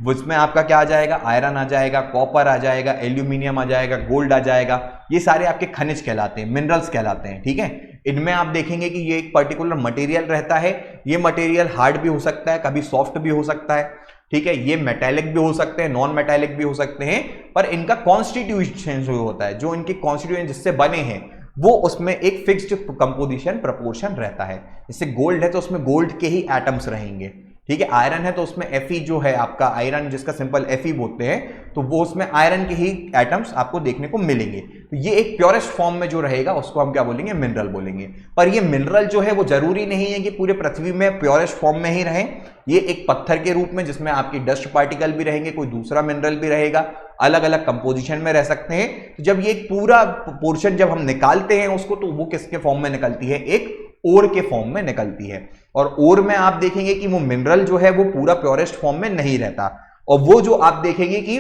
उसमें आपका क्या आ जाएगा, आयरन आ जाएगा, कॉपर आ जाएगा, एल्यूमिनियम आ जाएगा, गोल्ड आ जाएगा, ये सारे आपके खनिज कहलाते हैं, मिनरल्स कहलाते हैं, ठीक है। इनमें आप देखेंगे कि ये एक पर्टिकुलर मटेरियल रहता है, ये मटेरियल हार्ड भी हो सकता है, कभी सॉफ्ट भी हो सकता है, ठीक है। ये मेटालिक भी हो सकते हैं, नॉन मेटालिक भी हो सकते हैं, पर इनका कॉन्स्टिट्यूशन जो होता है, जो इनके कॉन्स्टिट्यूएंट जिससे बने हैं, वो उसमें एक फिक्स्ड कंपोजिशन प्रपोर्शन रहता है। जैसे गोल्ड है तो उसमें गोल्ड के ही एटम्स रहेंगे, ठीक है। आयरन है तो उसमें Fe जो है आपका आयरन, जिसका सिंपल Fe बोलते हैं, तो वो उसमें आयरन के ही एटम्स आपको देखने को मिलेंगे। तो ये एक प्योरेस्ट फॉर्म में जो रहेगा उसको हम क्या बोलेंगे, मिनरल बोलेंगे। पर ये मिनरल जो है वो जरूरी नहीं है कि पूरे पृथ्वी में प्योरेस्ट फॉर्म में ही रहे, ये एक पत्थर के रूप में जिसमें आपकी डस्ट पार्टिकल भी रहेंगे, कोई दूसरा मिनरल भी रहेगा, अलग अलग कंपोजिशन में रह सकते हैं। तो जब ये एक पूरा पोर्शन जब हम निकालते हैं उसको, तो वो किसके फॉर्म में निकलती है, एक ओर के फॉर्म में निकलती है। और ओर में आप देखेंगे कि वो मिनरल जो है वो पूरा प्योरेस्ट फॉर्म में नहीं रहता, और वो जो आप देखेंगे कि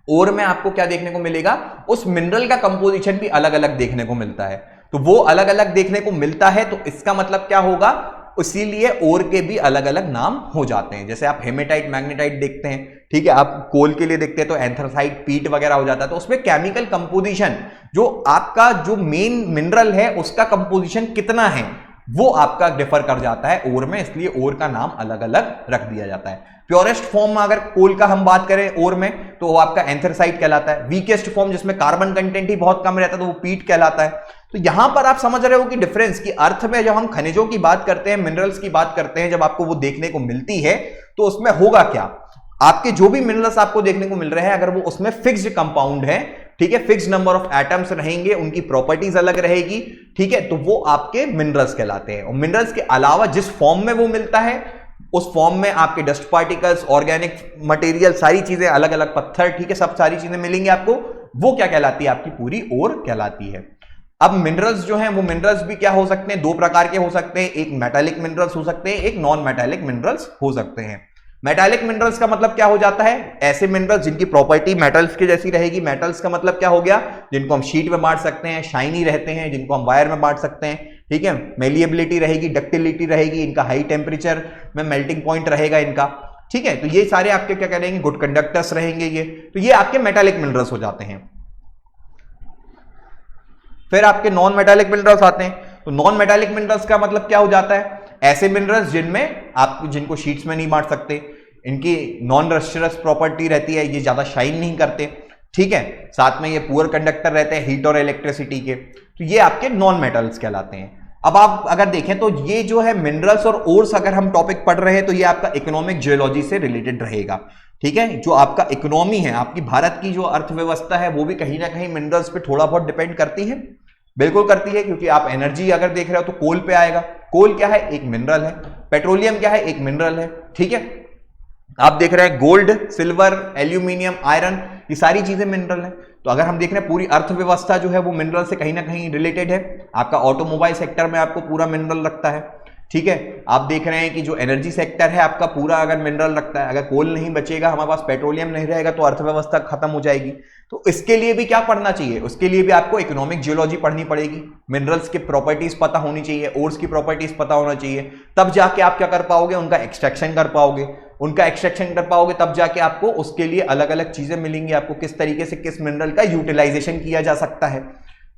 ओर में आपको क्या देखने को मिलेगा, उस मिनरल का कंपोजिशन भी अलग अलग देखने को मिलता है। तो वो अलग अलग देखने को मिलता है, तो इसका मतलब क्या होगा, इसीलिए ओर के भी अलग अलग नाम हो जाते हैं। जैसे आप हेमेटाइट मैग्नेटाइट देखते हैं, ठीक है, आप कोल के लिए देखते हैं तो एंथ्रासाइट पीट वगैरह हो जाता है, तो उसमें केमिकल कंपोजिशन, जो आपका जो मेन मिनरल है उसका कंपोजिशन कितना है वो आपका डिफर कर जाता है ओर में, इसलिए ओर का नाम अलग अलग रख दिया जाता है। प्योरेस्ट फॉर्म में अगर कोल का हम बात करें ओर में, तो वो आपका एंथ्रासाइट कहलाता है। वीकेस्ट फॉर्म जिसमें कार्बन कंटेंट ही बहुत कम रहता है तो वो पीट कहलाता है। तो यहां पर आप समझ रहे हो कि डिफरेंस की अर्थ में जब हम खनिजों की बात करते हैं, मिनरल्स की बात करते हैं, जब आपको वो देखने को मिलती है तो उसमें होगा क्या, आपके जो भी मिनरल्स आपको देखने को मिल रहे हैं अगर वो उसमें फिक्स्ड कंपाउंड है, ठीक है, फिक्स्ड नंबर ऑफ एटम्स रहेंगे, उनकी प्रॉपर्टीज अलग रहेगी, ठीक है, तो वो आपके मिनरल्स कहलाते हैं। और मिनरल्स के अलावा जिस फॉर्म में वो मिलता है उस फॉर्म में आपके डस्ट पार्टिकल्स, ऑर्गेनिक मटेरियल, सारी चीजें अलग अलग, पत्थर, ठीक है, सब सारी चीजें मिलेंगी आपको, वो क्या कहलाती है, आपकी पूरी ओर कहलाती है। अब मिनरल्स जो हैं वो मिनरल्स भी क्या हो सकते हैं, दो प्रकार के हो सकते हैं, एक मेटालिक मिनरल्स हो सकते हैं, एक नॉन मेटालिक मिनरल्स हो सकते हैं। मेटालिक मिनरल्स का मतलब क्या हो जाता है, ऐसे मिनरल्स जिनकी प्रॉपर्टी मेटल्स की जैसी रहेगी। मेटल्स का मतलब क्या हो गया, जिनको हम शीट में बांट सकते हैं, शाइनी रहते हैं, जिनको हम वायर में बांट सकते हैं, ठीक है, मेलिएबिलिटी रहेगी, डक्टिलिटी रहेगी, इनका हाई टेम्परेचर में मेल्टिंग पॉइंट रहेगा इनका, ठीक है, तो ये सारे आपके क्या करेंगे, गुड कंडक्टर्स रहेंगे ये, तो ये आपके मेटालिक मिनरल्स हो जाते हैं। फिर आपके नॉन मेटालिक मिनरल्स आते हैं, तो नॉन मेटालिक मिनरल्स का मतलब क्या हो जाता है, ऐसे मिनरल्स जिनमें आप जिनको शीट्स में नहीं बांट सकते, इनकी नॉन रस्टरस प्रॉपर्टी रहती है, ये ज्यादा शाइन नहीं करते, ठीक है, साथ में ये पुअर कंडक्टर रहते हैं हीट और इलेक्ट्रिसिटी के, तो ये आपके नॉन मेटल्स कहलाते हैं। अब आप अगर देखें तो ये जो है मिनरल्स और ओर्स अगर हम टॉपिक पढ़ रहे हैं तो ये आपका इकोनॉमिक जियोलॉजी से रिलेटेड रहेगा, ठीक है, जो आपका इकोनॉमी है, आपकी भारत की जो अर्थव्यवस्था है वो भी कहीं ना कहीं मिनरल्स पे थोड़ा बहुत डिपेंड करती है, बिल्कुल करती है, क्योंकि आप एनर्जी अगर देख रहे हो तो कोल पे आएगा, कोल क्या है, एक मिनरल है, पेट्रोलियम क्या है, एक मिनरल है, ठीक है, आप देख रहे हैं गोल्ड, सिल्वर, एल्यूमिनियम, आयरन, ये सारी चीजें मिनरल है। तो अगर हम देख रहे हैं पूरी अर्थव्यवस्था जो है वो मिनरल से कहीं ना कहीं रिलेटेड है, आपका ऑटोमोबाइल सेक्टर में आपको पूरा मिनरल रखता है, ठीक है, आप देख रहे हैं कि जो एनर्जी सेक्टर है आपका पूरा अगर मिनरल रखता है, अगर कोल नहीं बचेगा, हमारे पास पेट्रोलियम नहीं रहेगा तो अर्थव्यवस्था खत्म हो जाएगी। तो इसके लिए भी क्या पढ़ना चाहिए, उसके लिए भी आपको इकोनॉमिक जियोलॉजी पढ़नी पड़ेगी, मिनरल्स की प्रॉपर्टीज पता होनी चाहिए, ओर्स की प्रॉपर्टीज पता होना चाहिए, तब जाके आप क्या कर पाओगे, उनका एक्सट्रैक्शन कर पाओगे, उनका एक्सट्रैक्शन कर पाओगे, तब जाके आपको उसके लिए अलग अलग चीजें मिलेंगी, आपको किस तरीके से किस मिनरल का यूटिलाइजेशन किया जा सकता है,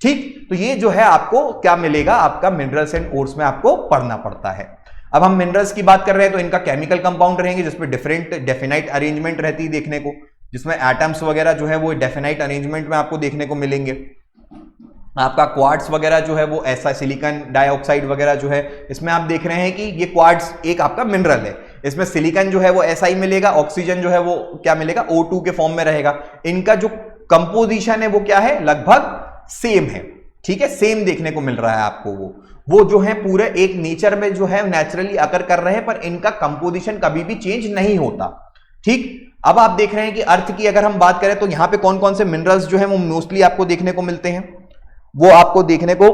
ठीक। तो ये जो है आपको क्या मिलेगा, आपका मिनरल्स एंड ओर्स में आपको पढ़ना पड़ता है। अब हम मिनरल्स की बात कर रहे हैं तो इनका केमिकल कंपाउंड रहेंगे जिसमें डिफरेंट डेफिनाइट अरेंजमेंट रहती है देखने को, जिसमें एटम्स वगैरह जो है वो डेफिनाइट अरेंजमेंट में आपको देखने को मिलेंगे। आपका क्वार्ट्स वगैरह जो है वो ऐसा, सिलिकॉन डाइऑक्साइड वगैरह जो है, इसमें आप देख रहे हैं कि ये क्वार्ट्स एक आपका मिनरल है, इसमें सिलिकॉन जो है वो ऐसा ही मिलेगा, ऑक्सीजन जो है वो क्या मिलेगा, O2 के फॉर्म में रहेगा। इनका जो कंपोजिशन है वो क्या है, लगभग सेम है, ठीक है, सेम देखने को मिल रहा है आपको, वो जो है पूरे एक नेचर में जो है नेचुरली अकर कर रहे हैं, पर इनका कंपोजिशन कभी भी चेंज नहीं होता, ठीक। अब आप देख रहे हैं कि अर्थ की अगर हम बात करें तो यहां पे कौन कौन से मिनरल्स जो है वो मोस्टली आपको देखने को मिलते हैं, वो आपको देखने को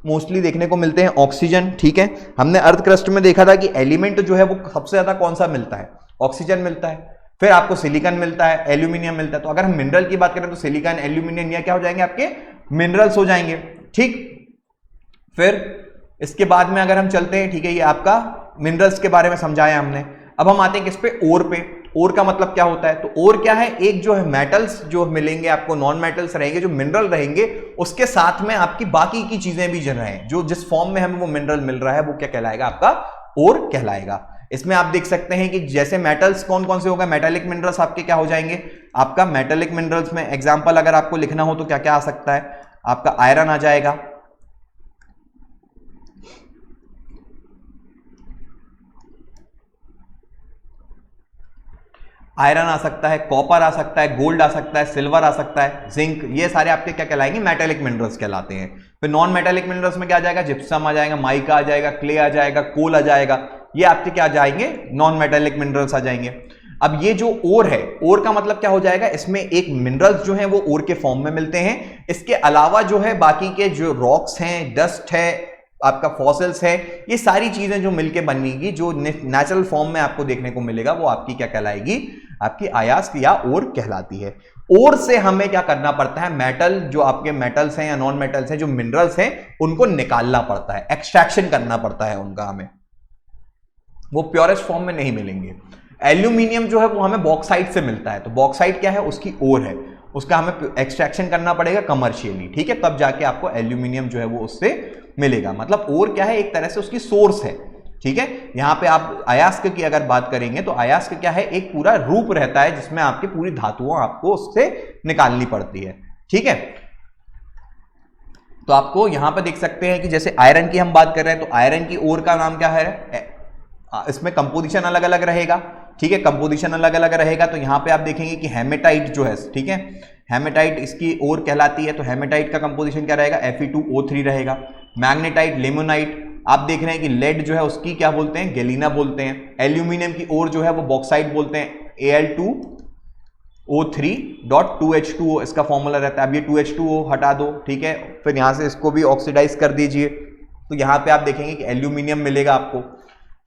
मोस्टली देखने को मिलते हैं ऑक्सीजन, ठीक है, हमने अर्थ क्रस्ट में देखा था कि एलिमेंट जो है वो सबसे ज्यादा कौन सा मिलता है, ऑक्सीजन मिलता है, फिर आपको सिलिकॉन मिलता है, एल्यूमिनियम मिलता है। तो अगर हम मिनरल की बात करें तो सिलिकॉन, एल्यूमिनियम या क्या हो जाएंगे, आपके मिनरल्स हो जाएंगे, ठीक। फिर इसके बाद में अगर हम चलते हैं, ठीक है, ये आपका मिनरल्स के बारे में समझाया हमने। अब हम आते हैं किस पे, ओर पे। ओर का मतलब क्या होता है, तो ओर क्या है, एक जो है मेटल्स जो मिलेंगे आपको, नॉन मेटल्स रहेंगे, जो मिनरल रहेंगे, उसके साथ में आपकी बाकी की चीजें भी जन रहे, जो जिस फॉर्म में हमें वो मिनरल मिल रहा है वो क्या कहलाएगा, आपका ओर कहलाएगा। इसमें आप देख सकते हैं कि जैसे मेटल्स कौन कौन से होगा, मेटालिक मिनरल्स आपके क्या हो जाएंगे, आपका मेटालिक मिनरल्स में एग्जांपल अगर आपको लिखना हो तो क्या क्या आ सकता है, आपका आयरन आ जाएगा, आयरन आ सकता है, कॉपर आ सकता है, गोल्ड आ सकता है, सिल्वर आ सकता है, जिंक, ये सारे आपके क्या कहलाएंगे, मेटालिक मिनरल्स कहलाते हैं। फिर नॉन मेटालिक मिनरल्स में क्या आ जाएगा, जिप्सम आ जाएगा, माइका आ जाएगा, क्ले आ जाएगा, कोल आ जाएगा, ये आपके क्या आ जाएंगे, नॉन मेटालिक मिनरल्स आ जाएंगे। अब ये जो ओर है, ओर का मतलब क्या हो जाएगा, इसमें एक मिनरल्स जो हैं वो ओर के फॉर्म में मिलते हैं, इसके अलावा जो है बाकी के जो रॉक्स हैं, डस्ट है, आपका फॉसिल्स है, ये सारी चीजें जो मिलके बनेगी, जो नेचुरल फॉर्म में आपको देखने को मिलेगा, वो आपकी क्या कहलाएगी, आपकी अयस्क या ओर कहलाती है। ओर से हमें क्या करना पड़ता है, मेटल जो आपके मेटल्स हैं या नॉन मेटल्स हैं, जो मिनरल्स हैं, उनको निकालना पड़ता है, एक्सट्रैक्शन करना पड़ता है उनका, हमें वो प्योरेस्ट फॉर्म में नहीं मिलेंगे। एल्यूमिनियम जो है वो हमें बॉक्साइट से मिलता है, तो बॉक्साइट क्या है, उसकी ओर है, उसका हमें एक्सट्रैक्शन करना पड़ेगा कमर्शियली, ठीक है, तब जाके आपको एल्यूमिनियम जो है वो उससे मिलेगा। मतलब ओर क्या है, एक तरह से उसकी सोर्स है, ठीक है। यहां पे आप अयस्क की अगर बात करेंगे तो अयस्क क्या है, एक पूरा रूप रहता है जिसमें आपकी पूरी धातुओं आपको उससे निकालनी पड़ती है, ठीक है। तो आपको यहां पे देख सकते हैं कि जैसे आयरन की हम बात कर रहे हैं, तो आयरन की ओर का नाम क्या है, इसमें कंपोजिशन अलग अलग रहेगा, ठीक है, कंपोजिशन अलग अलग रहेगा। तो यहां पे आप देखेंगे कि हेमेटाइट जो है, ठीक है, हेमेटाइट इसकी ओर कहलाती है, तो हेमेटाइट का कंपोजिशन क्या रहेगा, Fe2O3 रहेगा। मैग्नेटाइट, लिमोनाइट, आप देख रहे हैं कि लेड जो है उसकी क्या बोलते हैं, गैलिना बोलते हैं। एल्यूमिनियम की ओर जो है वो बॉक्साइट बोलते हैं, Al2O3.2H2O इसका फॉर्मूला रहता है। अब ये 2H2O हटा दो, ठीक है, फिर यहां से इसको भी ऑक्सीडाइज कर दीजिए, तो यहां पे आप देखेंगे कि एल्यूमिनियम मिलेगा आपको,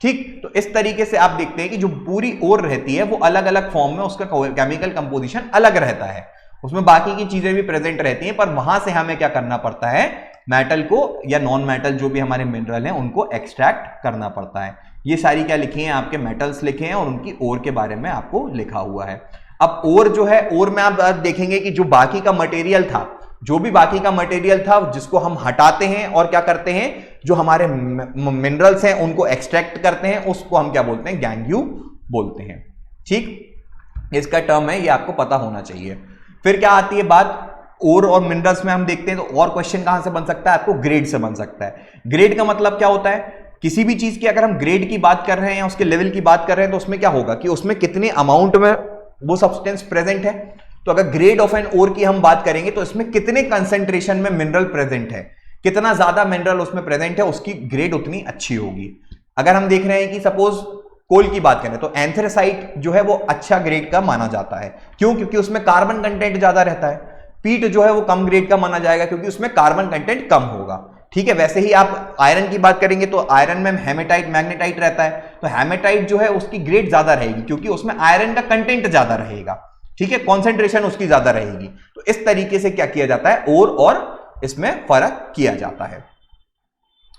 ठीक। तो इस तरीके से आप देखते हैं कि जो पूरी ओर रहती है वो अलग अलग फॉर्म में उसका केमिकल कंपोजिशन अलग रहता है, उसमें बाकी की चीजें भी प्रेजेंट रहती हैं, पर वहां से हमें क्या करना पड़ता है, मेटल को या नॉन मेटल जो भी हमारे मिनरल हैं उनको एक्सट्रैक्ट करना पड़ता है। ये सारी क्या लिखी है, आपके मेटल्स लिखे हैं और उनकी ओर के बारे में आपको लिखा हुआ है। अब ओर जो है, ओर में आप देखेंगे कि जो बाकी का मटेरियल था, जो भी बाकी का मटेरियल था जिसको हम हटाते हैं और क्या करते हैं, जो हमारे मिनरल्स हैं उनको एक्सट्रैक्ट करते हैं, उसको हम क्या बोलते हैं, गैंग्यू बोलते हैं, ठीक। इसका टर्म है, ये आपको पता होना चाहिए। फिर क्या आती है बात, ओर और मिनरल्स में हम देखते हैं तो और क्वेश्चन कहां से बन सकता है, आपको ग्रेड से बन सकता है। ग्रेड का मतलब क्या होता है, किसी भी चीज की अगर हम ग्रेड की बात कर रहे हैं या उसके लेवल की बात कर रहे हैं तो उसमें क्या होगा कि उसमें कितने अमाउंट में वो सब्सटेंस प्रेजेंट है। तो अगर ग्रेड ऑफ एन ओर की हम बात करेंगे तो इसमें कितने कंसेंट्रेशन में मिनरल प्रेजेंट है, कितना ज्यादा मिनरल उसमें प्रेजेंट है, उसकी ग्रेड उतनी अच्छी होगी। अगर हम देख रहे हैं कि सपोज कोल की बात करें तो एंथ्रेसाइट जो है वो अच्छा ग्रेड का माना जाता है, क्यों, क्योंकि उसमें कार्बन कंटेंट ज्यादा रहता है। पीट जो है वो कम ग्रेड का माना जाएगा क्योंकि उसमें कार्बन कंटेंट कम होगा, ठीक है। वैसे ही आप आयरन की बात करेंगे तो आयरन में हेमेटाइट, मैग्नेटाइट रहता है, तो हेमेटाइट जो है उसकी ग्रेड ज्यादा रहेगी क्योंकि उसमें आयरन का कंटेंट ज्यादा रहेगा, ठीक है, कॉन्सेंट्रेशन उसकी ज्यादा रहेगी। तो इस तरीके से क्या किया जाता है, ओर और इसमें फर्क किया जाता है,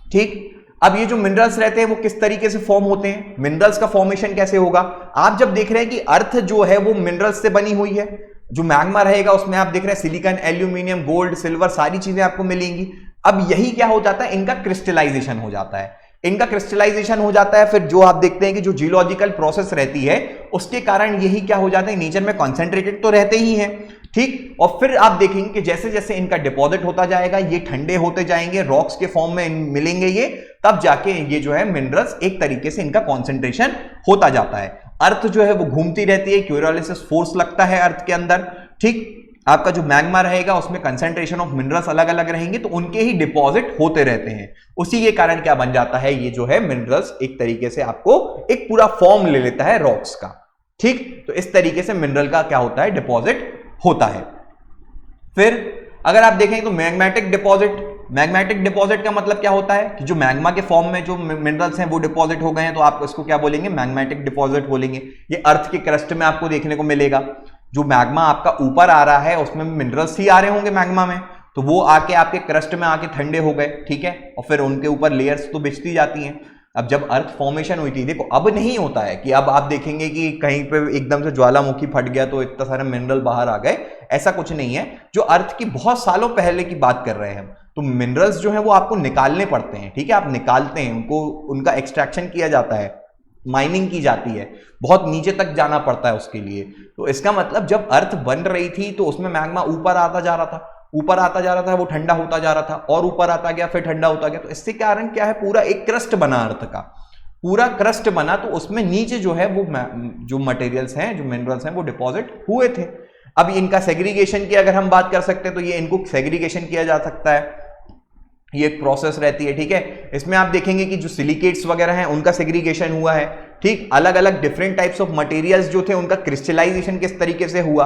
ठीक। अब ये जो मिनरल्स रहते हैं वो किस तरीके से फॉर्म होते हैं, मिनरल्स का फॉर्मेशन कैसे होगा। आप जब देख रहे हैं कि अर्थ जो है वो मिनरल्स से बनी हुई है, जो मैग्मा रहेगा उसमें आप देख रहे हैं सिलिकॉन, एल्यूमिनियम, गोल्ड, सिल्वर, सारी चीजें आपको मिलेंगी। अब यही क्या हो जाता है, इनका क्रिस्टलाइजेशन हो जाता है, इनका क्रिस्टलाइजेशन हो जाता है। फिर जो आप देखते हैं कि जो जियोलॉजिकल प्रोसेस रहती है उसके कारण यही क्या हो जाता है, नेचर में कॉन्सेंट्रेटेड तो रहते ही हैं, ठीक। और फिर आप देखेंगे कि जैसे जैसे इनका डिपॉजिट होता जाएगा, ये ठंडे होते जाएंगे, रॉक्स के फॉर्म में मिलेंगे ये, तब जाके ये जो है मिनरल्स एक तरीके से इनका कॉन्सेंट्रेशन होता जाता है। अर्थ जो है वो घूमती रहती है, क्यूरियोलिसिस फोर्स लगता है अर्थ के अंदर, ठीक। आपका जो मैग्मा रहेगा उसमें कंसेंट्रेशन ऑफ मिनरल्स अलग अलग रहेंगे, तो उनके ही डिपॉजिट होते रहते हैं। उसी के कारण क्या बन जाता है, ये जो है मिनरल्स एक तरीके से आपको एक पूरा फॉर्म ले लेता है रॉक्स का, ठीक। तो इस तरीके से मिनरल का क्या होता है, डिपॉजिट होता है। फिर अगर आप देखें तो मैग्मेटिक डिपॉजिट, मैग्मेटिक डिपॉजिट का मतलब क्या होता है कि जो मैग्मा के फॉर्म में जो मिनरल्स हैं वो डिपॉजिट हो गए हैं, तो आप इसको क्या बोलेंगे, मैग्मेटिक डिपॉजिट बोलेंगे। ये अर्थ के क्रस्ट में आपको देखने को मिलेगा, जो मैग्मा आपका ऊपर आ रहा है उसमें मिनरल्स ही आ रहे होंगे मैग्मा में, तो वो आके आपके क्रस्ट में आके ठंडे हो गए, ठीक है, और फिर उनके ऊपर लेयर्स तो बिछती जाती हैं। अब जब अर्थ फॉर्मेशन हुई थी, देखो अब नहीं होता है कि अब आप देखेंगे कि कहीं पे एकदम से ज्वालामुखी फट गया तो इतना सारे मिनरल बाहर आ गए, ऐसा कुछ नहीं है। जो अर्थ की बहुत सालों पहले की बात कर रहे हैं, तो मिनरल्स जो है वो आपको निकालने पड़ते हैं, ठीक है, आप निकालते हैं उनको, उनका एक्सट्रैक्शन किया जाता है, माइनिंग की जाती है, बहुत नीचे तक जाना पड़ता है उसके लिए। तो इसका मतलब जब अर्थ बन रही थी तो उसमें मैग्मा ऊपर आता जा रहा था, ऊपर आता जा रहा था, वो ठंडा होता जा रहा था और ऊपर आता गया, फिर ठंडा होता गया। तो इससे कारण क्या है, पूरा एक क्रस्ट बना अर्थ का, पूरा क्रस्ट बना, तो उसमें नीचे जो है वो जो मटेरियल्स हैं, जो मिनरल्स हैं वो डिपॉजिट हुए थे। अब इनका सेग्रीगेशन की अगर हम बात कर सकते हैं तो ये इनको सेग्रीगेशन किया जा सकता है, ये एक प्रोसेस रहती है, ठीक है। इसमें आप देखेंगे कि जो सिलिकेट्स वगैरह हैं उनका सेग्रीगेशन हुआ है, ठीक। अलग अलग डिफरेंट टाइप्स ऑफ मटेरियल्स जो थे उनका क्रिस्टलाइजेशन किस तरीके से हुआ,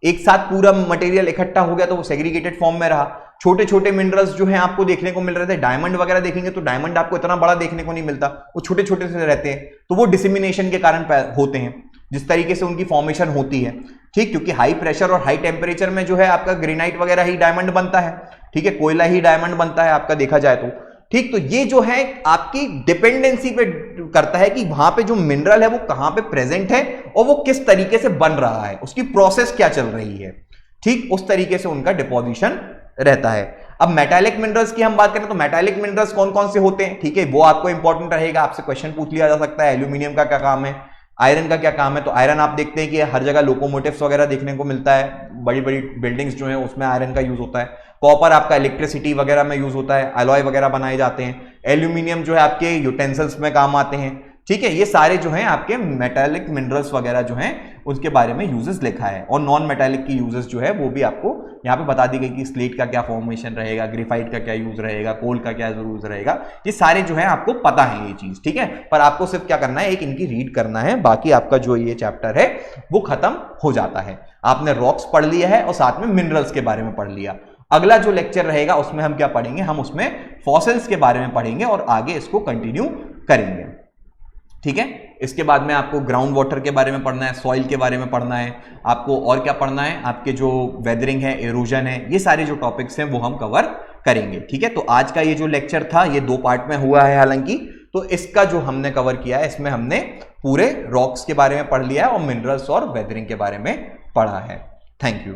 एक साथ पूरा मटेरियल इकट्ठा हो गया तो वो सेग्रीगेटेड फॉर्म में रहा। छोटे छोटे मिनरल्स जो हैं आपको देखने को मिल रहे थे, डायमंड वगैरह देखेंगे तो डायमंड आपको इतना बड़ा देखने को नहीं मिलता, वो छोटे छोटे से रहते हैं, तो वो डिसेमिनेशन के कारण होते हैं, जिस तरीके से उनकी फॉर्मेशन होती है, ठीक, क्योंकि हाई प्रेशर और हाई टेम्परेचर में जो है आपका ग्रेनाइट वगैरह ही डायमंड बनता है, ठीक है, कोयला ही डायमंड बनता है आपका देखा जाए तो, ठीक। तो ये जो है आपकी डिपेंडेंसी पे करता है कि वहां पे जो मिनरल है वो कहां पे प्रेजेंट है और वो किस तरीके से बन रहा है, उसकी प्रोसेस क्या चल रही है, ठीक, उस तरीके से उनका डिपोजिशन रहता है। अब मेटालिक मिनरल्स की हम बात करें तो मेटालिक मिनरल्स कौन कौन से होते हैं, ठीक है, वो आपको इंपॉर्टेंट रहेगा, आपसे क्वेश्चन पूछ लिया जा सकता है। एल्यूमिनियम का क्या काम है, आयरन का क्या काम है, तो आयरन आप देखते हैं कि हर जगह लोकोमोटिव्स वगैरह देखने को मिलता है, बड़ी बड़ी बिल्डिंग्स जो है उसमें आयरन का यूज होता है। कॉपर आपका इलेक्ट्रिसिटी वगैरह में यूज होता है, अलॉय वगैरह बनाए जाते हैं। एल्यूमिनियम जो है आपके यूटेंसिल्स में काम आते हैं, ठीक है। ये सारे जो हैं आपके मेटालिक मिनरल्स वगैरह जो हैं उसके बारे में यूजेस लिखा है, और नॉन मेटालिक की यूजेस जो है वो भी आपको यहाँ पे बता दी गई कि स्लेट का क्या फॉर्मेशन रहेगा, ग्रेफाइट का क्या यूज रहेगा, कोल का क्या यूज रहेगा, ये सारे जो है आपको पता है ये चीज, ठीक है। पर आपको सिर्फ क्या करना है, एक इनकी रीड करना है, बाकी आपका जो ये चैप्टर है वो खत्म हो जाता है। आपने रॉक्स पढ़ लिया है और साथ में मिनरल्स के बारे में पढ़ लिया। अगला जो लेक्चर रहेगा उसमें हम क्या पढ़ेंगे, हम उसमें फॉसिल्स के बारे में पढ़ेंगे और आगे इसको कंटिन्यू करेंगे, ठीक है। इसके बाद में आपको ग्राउंड वाटर के बारे में पढ़ना है, सॉइल के बारे में पढ़ना है, आपको और क्या पढ़ना है, आपके जो वेदरिंग है, एरोजन है, ये सारे जो टॉपिक्स हैं वो हम कवर करेंगे, ठीक है। तो आज का ये जो लेक्चर था ये 2 पार्ट में हुआ है हालांकि, तो इसका जो हमने कवर किया है इसमें हमने पूरे रॉक्स के बारे में पढ़ लिया है और मिनरल्स और वेदरिंग के बारे में पढ़ा है। Thank you.